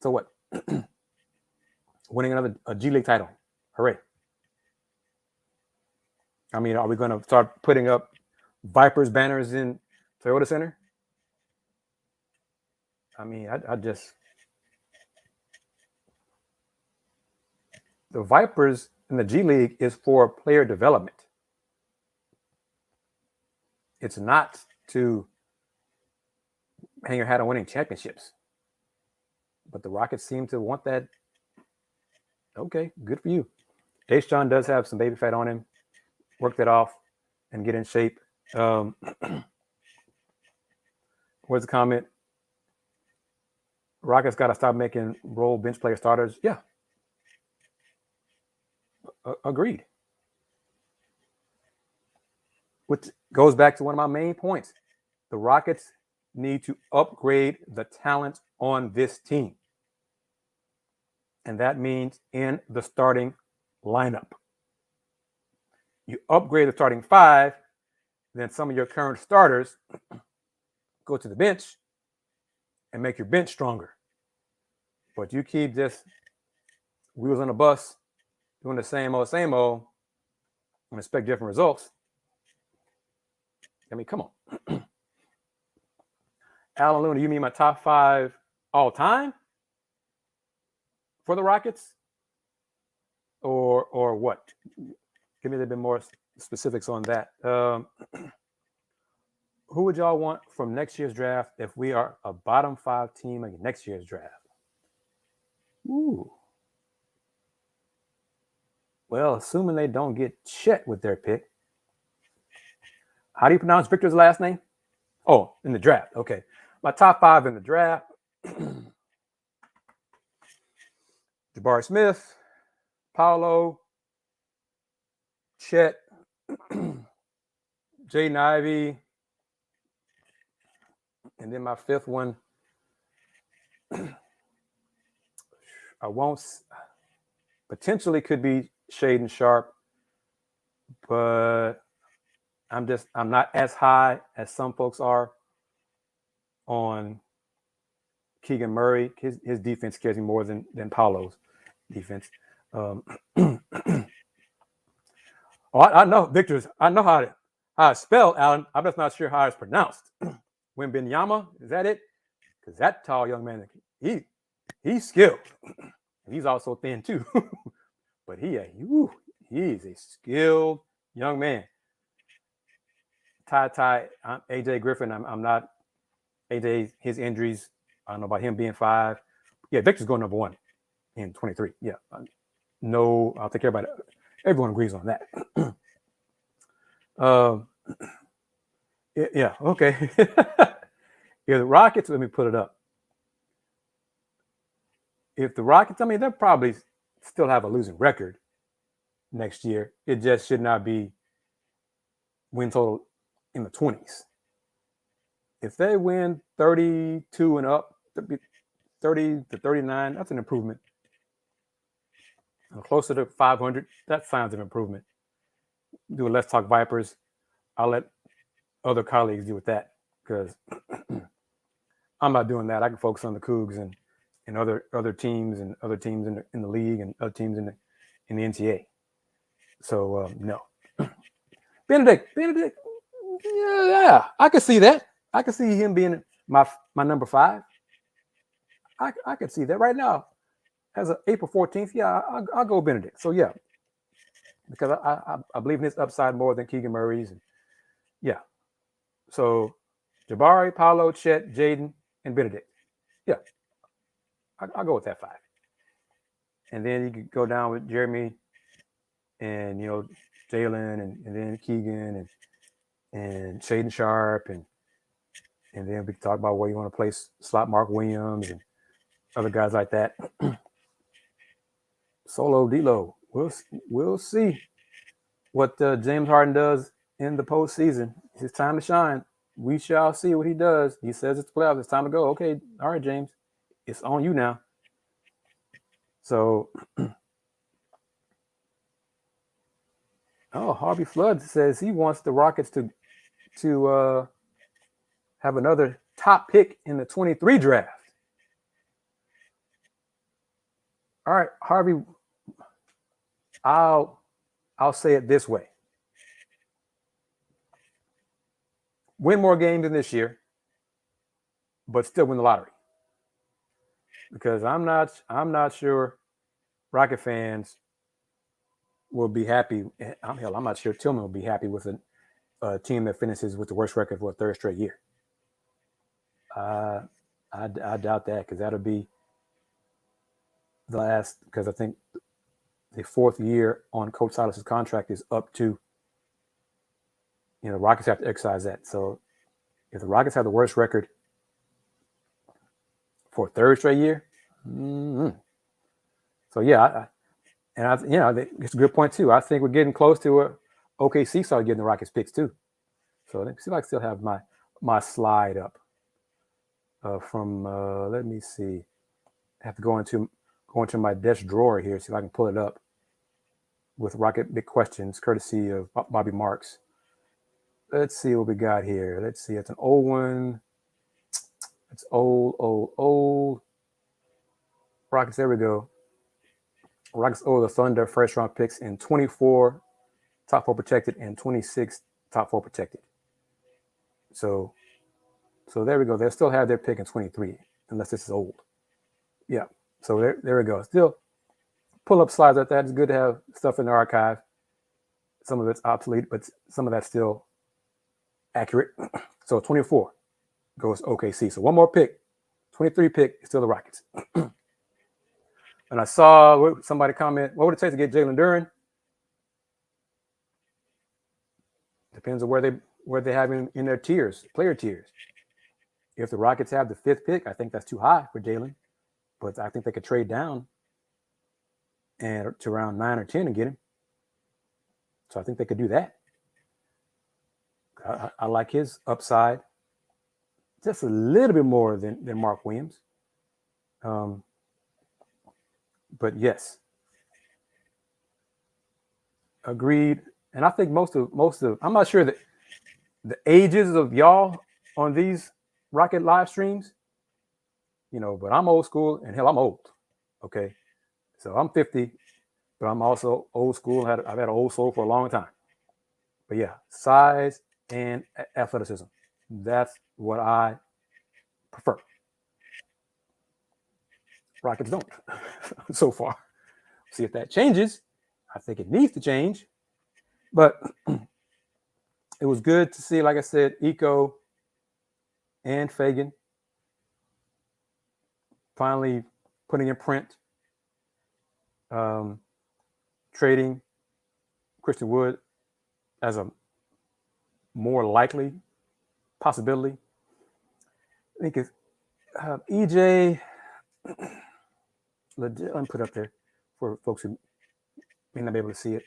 so what? Winning another G League title. Hooray. I mean, are we going to start putting up Vipers banners in Toyota Center? I mean, I just... The Vipers in the G League is for player development. It's not to hang your hat on winning championships. But the Rockets seem to want that. Okay, good for you. Deshaun does have some baby fat on him. Work that off and get in shape. Where's the comment? Rockets got to stop making role bench player starters. Yeah. Agreed. Which goes back to one of my main points. The Rockets need to upgrade the talent on this team. And that means in the starting lineup. You upgrade the starting five, then some of your current starters go to the bench and make your bench stronger. But you keep just wheels on a bus doing the same old, and expect different results. I mean, come on. Alan Luna, you mean my top 5 all time for the Rockets? Or what? Give me a little bit more specifics on that. Who would y'all want from next year's draft if we are a bottom 5 team in next year's draft? Ooh. Well, assuming they don't get Chet with their pick. How do you pronounce Victor's last name? Oh, in the draft. Okay. My top 5 in the draft. Jabari Smith, Paolo, Chet, Jaden Ivey, and then my 5th one, I won't, potentially could be Shaden Sharp, but I'm not as high as some folks are on Keegan Murray. His defense scares me more than Paolo's defense. I know Victor's. I know how it's spelled, Alan. I'm just not sure how it's pronounced. Wembanyama, is that it? Because that tall young man, he's skilled. He's also thin too, but he's a skilled young man. Ty, AJ Griffin. I'm not AJ. His injuries. I don't know about him being 5. Yeah, Victor's going number 1 in 23. Yeah, no, I think everyone agrees on that. Yeah, okay. Yeah, the Rockets, let me put it up. If the Rockets, I mean, they'll probably still have a losing record next year. It just should not be win total in the 20s. If they win 32 and up, 30 to 39, that's an improvement I'm closer to 500. That's signs of improvement. Do a Let's Talk Vipers. I'll let other colleagues deal with that because I'm not doing that. I can focus on the Cougs and other teams and other teams in the league and other teams in the NCAA. So no, Benedict, yeah, I can see that. I can see him being my number 5. I can see that right now. As of April 14th, yeah, I'll go Benedict. So yeah, because I believe in his upside more than Keegan Murray's. And yeah, so Jabari, Paolo, Chet, Jaden, and Benedict. Yeah, I'll go with that 5. And then you could go down with Jeremy and Jalen and then Keegan and Shaden Sharp and then we can talk about where you want to place slot Mark Williams and other guys like that. Solo D'Lo. We'll see what James Harden does in the postseason. It's his time to shine. We shall see what he does. He says it's the playoffs. It's time to go. Okay, all right, James. It's on you now. So, Harvey Flood says he wants the Rockets to have another top pick in the 23 draft. All right, Harvey, I'll say it this way. Win more games than this year, but still win the lottery. Because I'm not sure Rocket fans will be happy. Hell, I'm not sure Tillman will be happy with a team that finishes with the worst record for a third straight year. I doubt that because that'll be the last. Because I think the 4th year on Coach Silas's contract is up to. The Rockets have to exercise that. So if the Rockets have the worst record for a third straight year, so yeah, it's a good point too. I think we're getting close to OKC started getting the Rockets picks too. So let me see if I can still have my slide up from. Let me see. I have to go into my desk drawer here, see if I can pull it up with Rocket big questions, courtesy of Bobby Marks. Let's see what we got here. Let's see. It's an old one. It's old. Rockets, there we go. Rockets owe the Thunder first round picks in 24 top 4 protected and 26 top 4 protected. So there we go. They'll still have their pick in 23 unless this is old. Yeah. So there we go. Still pull up slides like that. It's good to have stuff in the archive. Some of it's obsolete, but some of that's still accurate. So 24 goes OKC. So one more pick. 23 pick is still the Rockets. And I saw somebody comment, what would it take to get Jalen Duren? Depends on where they have him in their tiers, player tiers. If the Rockets have the 5th pick, I think that's too high for Jalen. But I think they could trade down and to around 9 or 10 and get him. So I think they could do that. I like his upside just a little bit more than Mark Williams. But yes, agreed. And I think most of I'm not sure that the ages of y'all on these Rocket live streams, but I'm old school and hell, I'm old. Okay. So I'm 50, but I'm also old school. I've had an old soul for a long time. But yeah, size and athleticism. That's what I prefer. Rockets don't so far. See if that changes. I think it needs to change. But it was good to see, like I said, Eco and Fagan finally putting in print, trading Christian Wood as a more likely possibility. I think it's EJ. Let me put it up there for folks who may not be able to see it.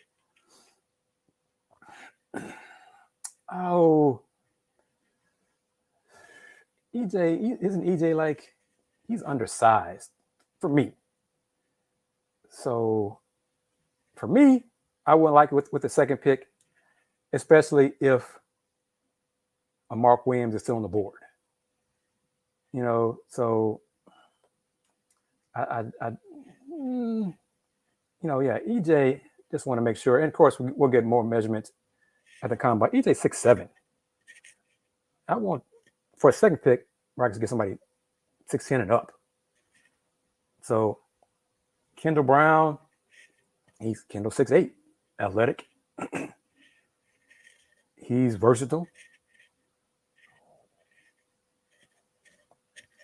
Oh, isn't EJ like he's undersized for me? So for me, I wouldn't like it with the second pick, especially if a Mark Williams is still on the board. So EJ just want to make sure. And of course, we'll get more measurements at the combine. EJ 6'7". I want for a second pick, Rockets get somebody 6'10" and up. So Kendall Brown, he's Kendall 6'8", athletic. He's versatile.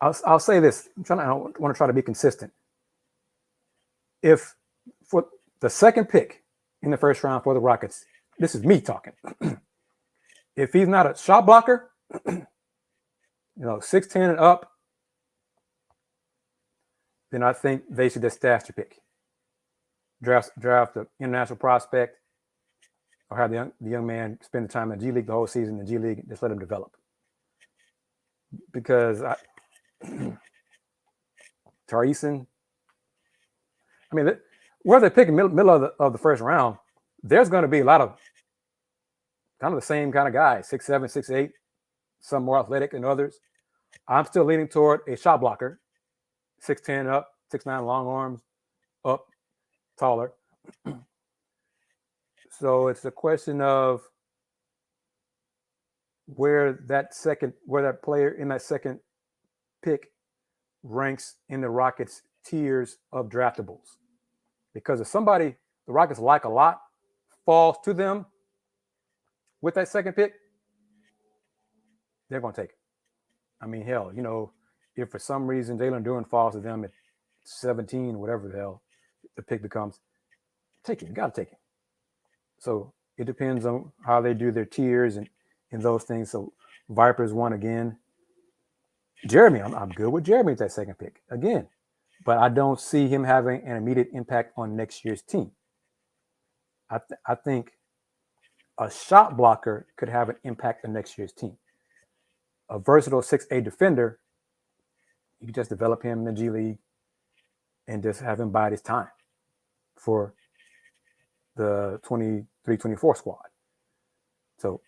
I'll say this. I want to try to be consistent. If for the second pick in the first round for the Rockets, this is me talking. If he's not a shot blocker, 6'10" and up, then I think they should just stash the pick. Draft the international prospect, or have the young man spend the time in the G League the whole season, the G League, just let him develop. Because Tarison, where they're picking middle of the first round, there's going to be a lot of kind of the same kind of guys, 6'7", 6'8", some more athletic than others. I'm still leaning toward a shot blocker, 6'10" up, 6'9", long arms, up, taller. So it's a question of where that player in that second pick ranks in the Rockets tiers of draftables. Because if somebody the Rockets like a lot falls to them with that second pick, they're going to take it. Hell, if for some reason Jalen Duren falls to them at 17, whatever the hell the pick becomes, take it. You got to take it. So it depends on how they do their tiers and those things. So Vipers won again. Jeremy, I'm good with Jeremy at that second pick again, but I don't see him having an immediate impact on next year's team. I think a shot blocker could have an impact on next year's team. A versatile 6'8" defender, you can just develop him in the G League and just have him bide his time for the 23-24 squad. So,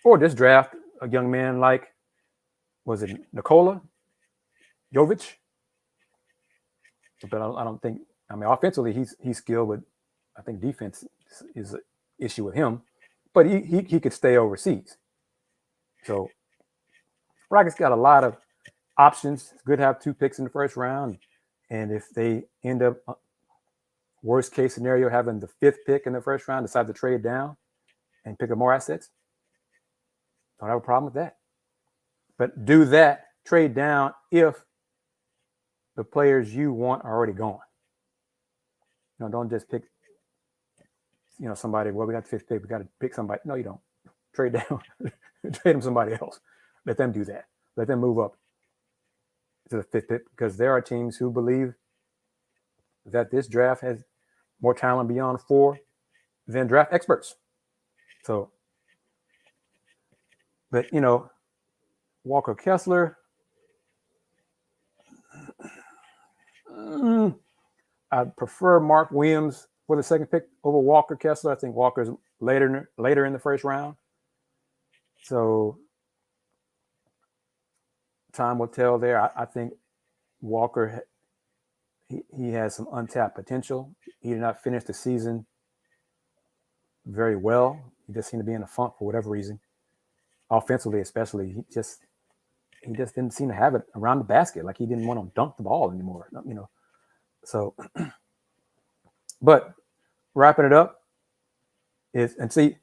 or just draft a young man like, was it Nikola Jovic? But I don't think, offensively he's skilled, but I think defense is an issue with him. But he could stay overseas. So Rockets got a lot of options. It's good to have 2 picks in the first round. And if they end up, worst case scenario, having the 5th pick in the first round, decide to trade down and pick up more assets, don't have a problem with that. But do that, trade down if the players you want are already gone. Don't just pick, somebody, well, we got the 5th pick, we got to pick somebody. No, you don't. Trade down, trade them somebody else. Let them do that. Let them move up to the 5th pick, because there are teams who believe that this draft has more talent beyond 4 than draft experts. So, but, Walker Kessler, I prefer Mark Williams for the second pick over Walker Kessler. I think Walker's later in the first round. So time will tell there. I think Walker, he has some untapped potential. He did not finish the season very well. He just seemed to be in a funk for whatever reason. Offensively, especially, he just didn't seem to have it around the basket. Like he didn't want to dunk the ball anymore, So, but wrapping it up H-Time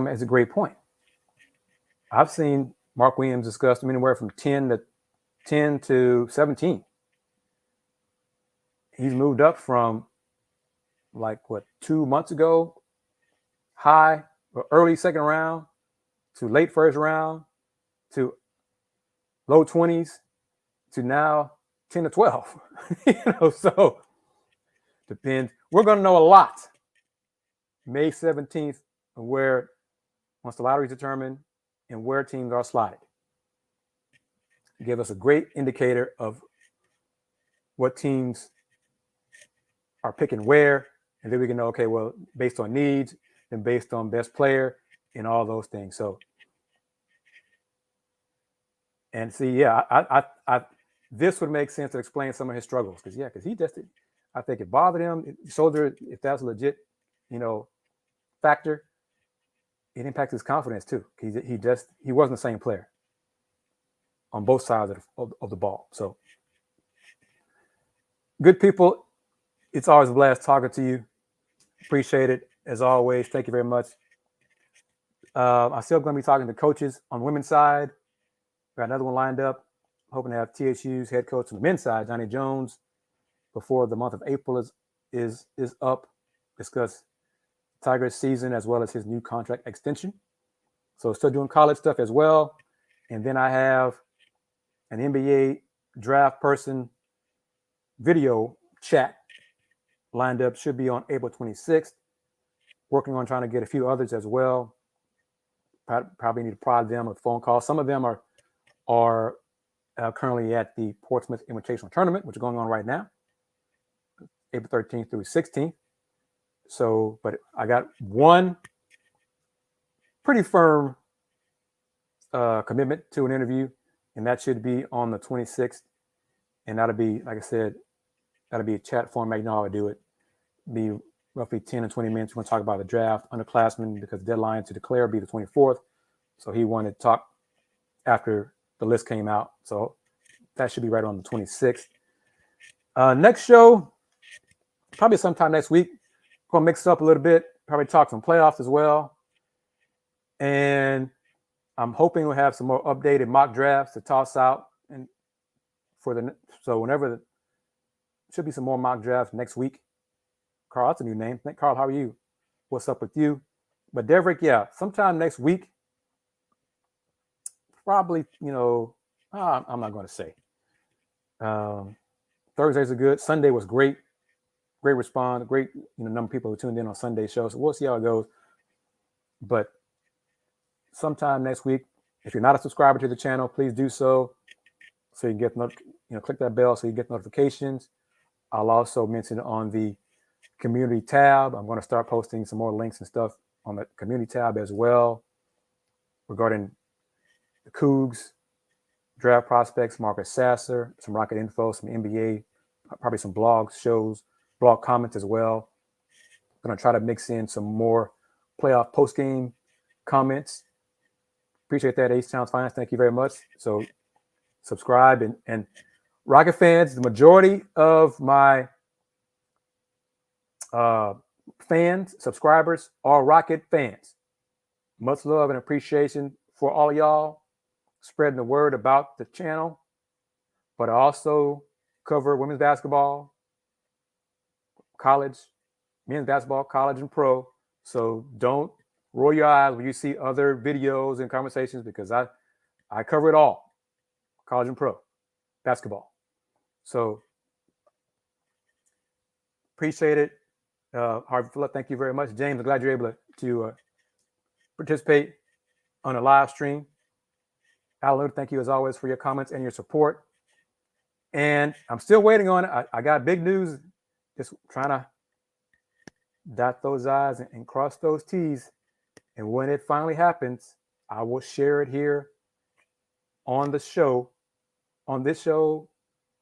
has a great point. I've seen Mark Williams discussed anywhere from 10 to 17. He's moved up from 2 months ago, high or early second round to late first round to low 20s to now 10 to 12. So depends. We're going to know a lot May 17th of once the lottery is determined and where teams are slotted. Give us a great indicator of what teams are picking where, and then we can know, okay, well, based on needs and based on best player and all those things. So, and see, yeah, I this would make sense to explain some of his struggles because he just, I think it bothered him. Shoulder, if that's a legit, factor, it impacts his confidence too. He wasn't the same player on both sides of the ball. So, good people, it's always a blast talking to you. Appreciate it as always. Thank you very much. I'm still going to be talking to coaches on the women's side. Got another one lined up. Hoping to have TSU's head coach on the men's side, Johnny Jones, before the month of April is up. Discuss Tigers season as well as his new contract extension. So still doing college stuff as well. And then I have an NBA draft person video chat lined up. Should be on April 26th. Working on trying to get a few others as well. Probably need to prod them with phone calls. Some of them are currently at the Portsmouth Invitational Tournament, which is going on right now, April 13th through 16th. So, but I got one pretty firm commitment to an interview, and that should be on the 26th. And that'll be, like I said, that'll be a chat format. You know how I do it. Be roughly 10 and 20 minutes. We're going to talk about the draft, underclassmen, because the deadline to declare will be the 24th. So he wanted to talk after the list came out. So that should be right on the 26th. Next show, probably sometime next week. Going to mix it up a little bit. Probably talk some playoffs as well. And I'm hoping we'll have some more updated mock drafts to toss out. And should be some more mock drafts next week. Carl, that's a new name. Carl, how are you? What's up with you? But Deverick, yeah, sometime next week. Probably, I'm not going to say. Thursdays are good. Sunday was great. Great response. Great, number of people who tuned in on Sunday shows. So we'll see how it goes. But sometime next week, if you're not a subscriber to the channel, please do so. So you can get, click that bell so you get notifications. I'll also mention on the community tab. I'm going to start posting some more links and stuff on the community tab as well regarding the Cougs, draft prospects, Marcus Sasser, some Rocket info, some NBA, probably some blogs, shows, blog comments as well. I'm going to try to mix in some more playoff post-game comments. Appreciate that, H-Town's Finance. Thank you very much. So subscribe. And Rocket fans, the majority of my fans, subscribers are Rocket fans. Much love and appreciation for all of y'all spreading the word about the channel, but I also cover women's basketball, college, men's basketball, college, and pro. So don't roll your eyes when you see other videos and conversations because I cover it all, college and pro basketball. So appreciate it. Harvey Phillip, thank you very much. James, I'm glad you're able to participate on a live stream. Alan, thank you as always for your comments and your support. And I'm still waiting on it. I got big news. Just trying to dot those I's and cross those T's. And when it finally happens, I will share it here on the show, on this show,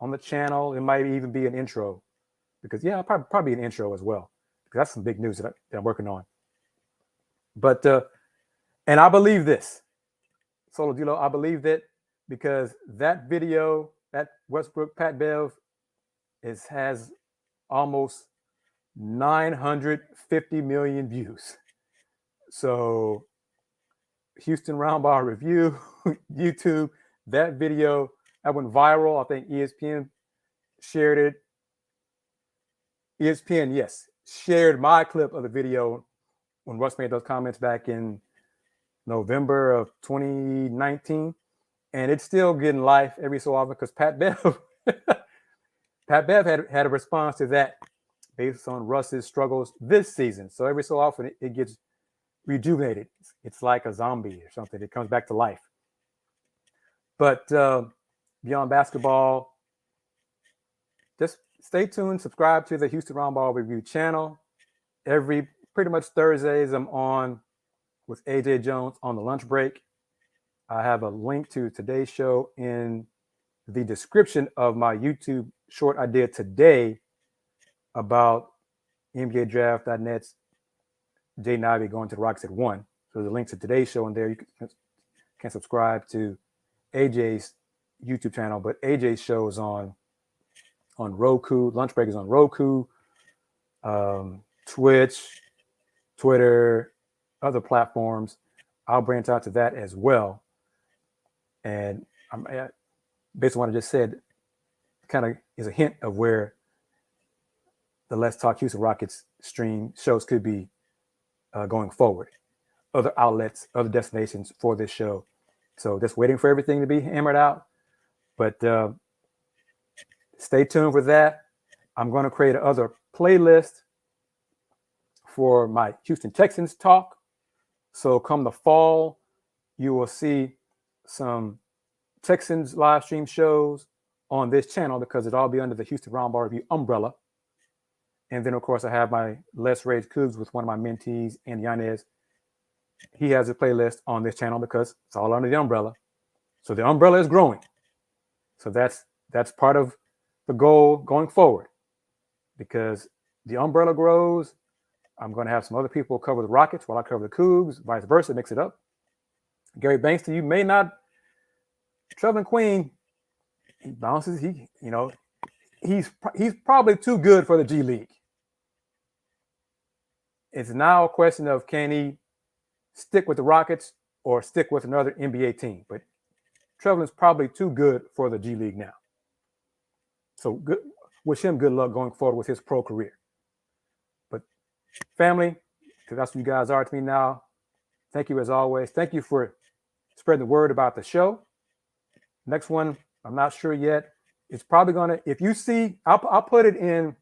on the channel. It might even be an intro because, yeah, probably an intro as well because that's some big news that I'm working on. But, and I believe this. Solo Dilo, I believe that because that video, that Westbrook Pat Bev has almost 950 million views. So Houston Roundball review, YouTube, that video, that went viral. I think ESPN shared it. ESPN, yes, shared my clip of the video when Russ made those comments back in November of 2019, and it's still getting life every so often because Pat Bev had a response to that based on Russ's struggles this season. So every so often it gets rejuvenated. It's like a zombie or something. It comes back to life. But beyond basketball, just stay tuned. Subscribe to the Houston Roundball Review channel. Every pretty much Thursdays, I'm on with AJ Jones on the lunch break. I have a link to today's show in the description of my YouTube short I did today about NBA Draft.net's Jaden Ivey going to the Rockets at 1. So there's a link to today's show in there. You can subscribe to AJ's YouTube channel, but AJ's show is on Roku. Lunch break is on Roku, Twitch, Twitter, other platforms. I'll branch out to that as well. And based on what I just said, kind of is a hint of where the Let's Talk Houston Rockets stream shows could be going forward. Other outlets, other destinations for this show. So just waiting for everything to be hammered out. But stay tuned for that. I'm going to create another playlist for my Houston Texans talk. So come the fall, you will see some Texans live stream shows on this channel because it'll all be under the Houston Roundball Review umbrella. And then, of course, I have my Let's Rage Cougs with one of my mentees, Andy Yanez. He has a playlist on this channel because it's all under the umbrella. So the umbrella is growing. So that's part of the goal going forward. Because the umbrella grows, I'm going to have some other people cover the Rockets while I cover the Cougs, vice versa, mix it up. Gary Bankston, you may not. Trevor Queen, he bounces. He's probably too good for the G League. It's now a question of can he stick with the Rockets or stick with another NBA team. But Trevor's probably too good for the G League now. So good, wish him good luck going forward with his pro career. But family, because that's what you guys are to me now. Thank you as always. Thank you for spreading the word about the show. Next one, I'm not sure yet. It's probably gonna. If you see, I'll put it in.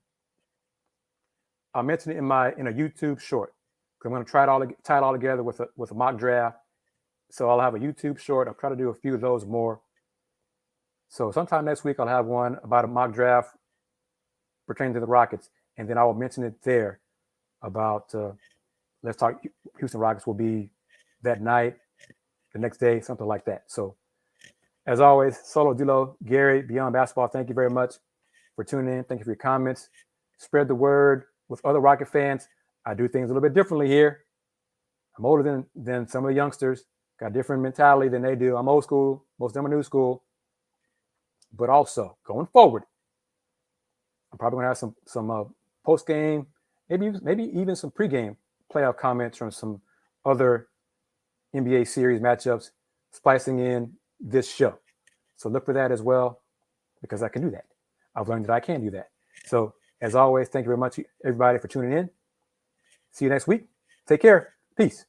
I'll mention it in a YouTube short. I'm gonna tie it all together with a mock draft. So I'll have a YouTube short. I'll try to do a few of those more. So sometime next week I'll have one about a mock draft pertaining to the Rockets, and then I will mention it there about Let's Talk Houston Rockets will be that night, the next day, something like that. So as always, Solo Dilo, Gary, Beyond Basketball, thank you very much for tuning in. Thank you for your comments. Spread the word with other Rocket fans. I do things a little bit differently here. I'm older than some of the youngsters. Got a different mentality than they do. I'm old school. Most of them are new school. But also, going forward, I'm probably going to have some post-game, maybe even some pre-game playoff comments from some other NBA series matchups, splicing in this show. So look for that as well, because I can do that. I've learned that I can do that. So as always, thank you very much, everybody, for tuning in. See you next week. Take care. Peace.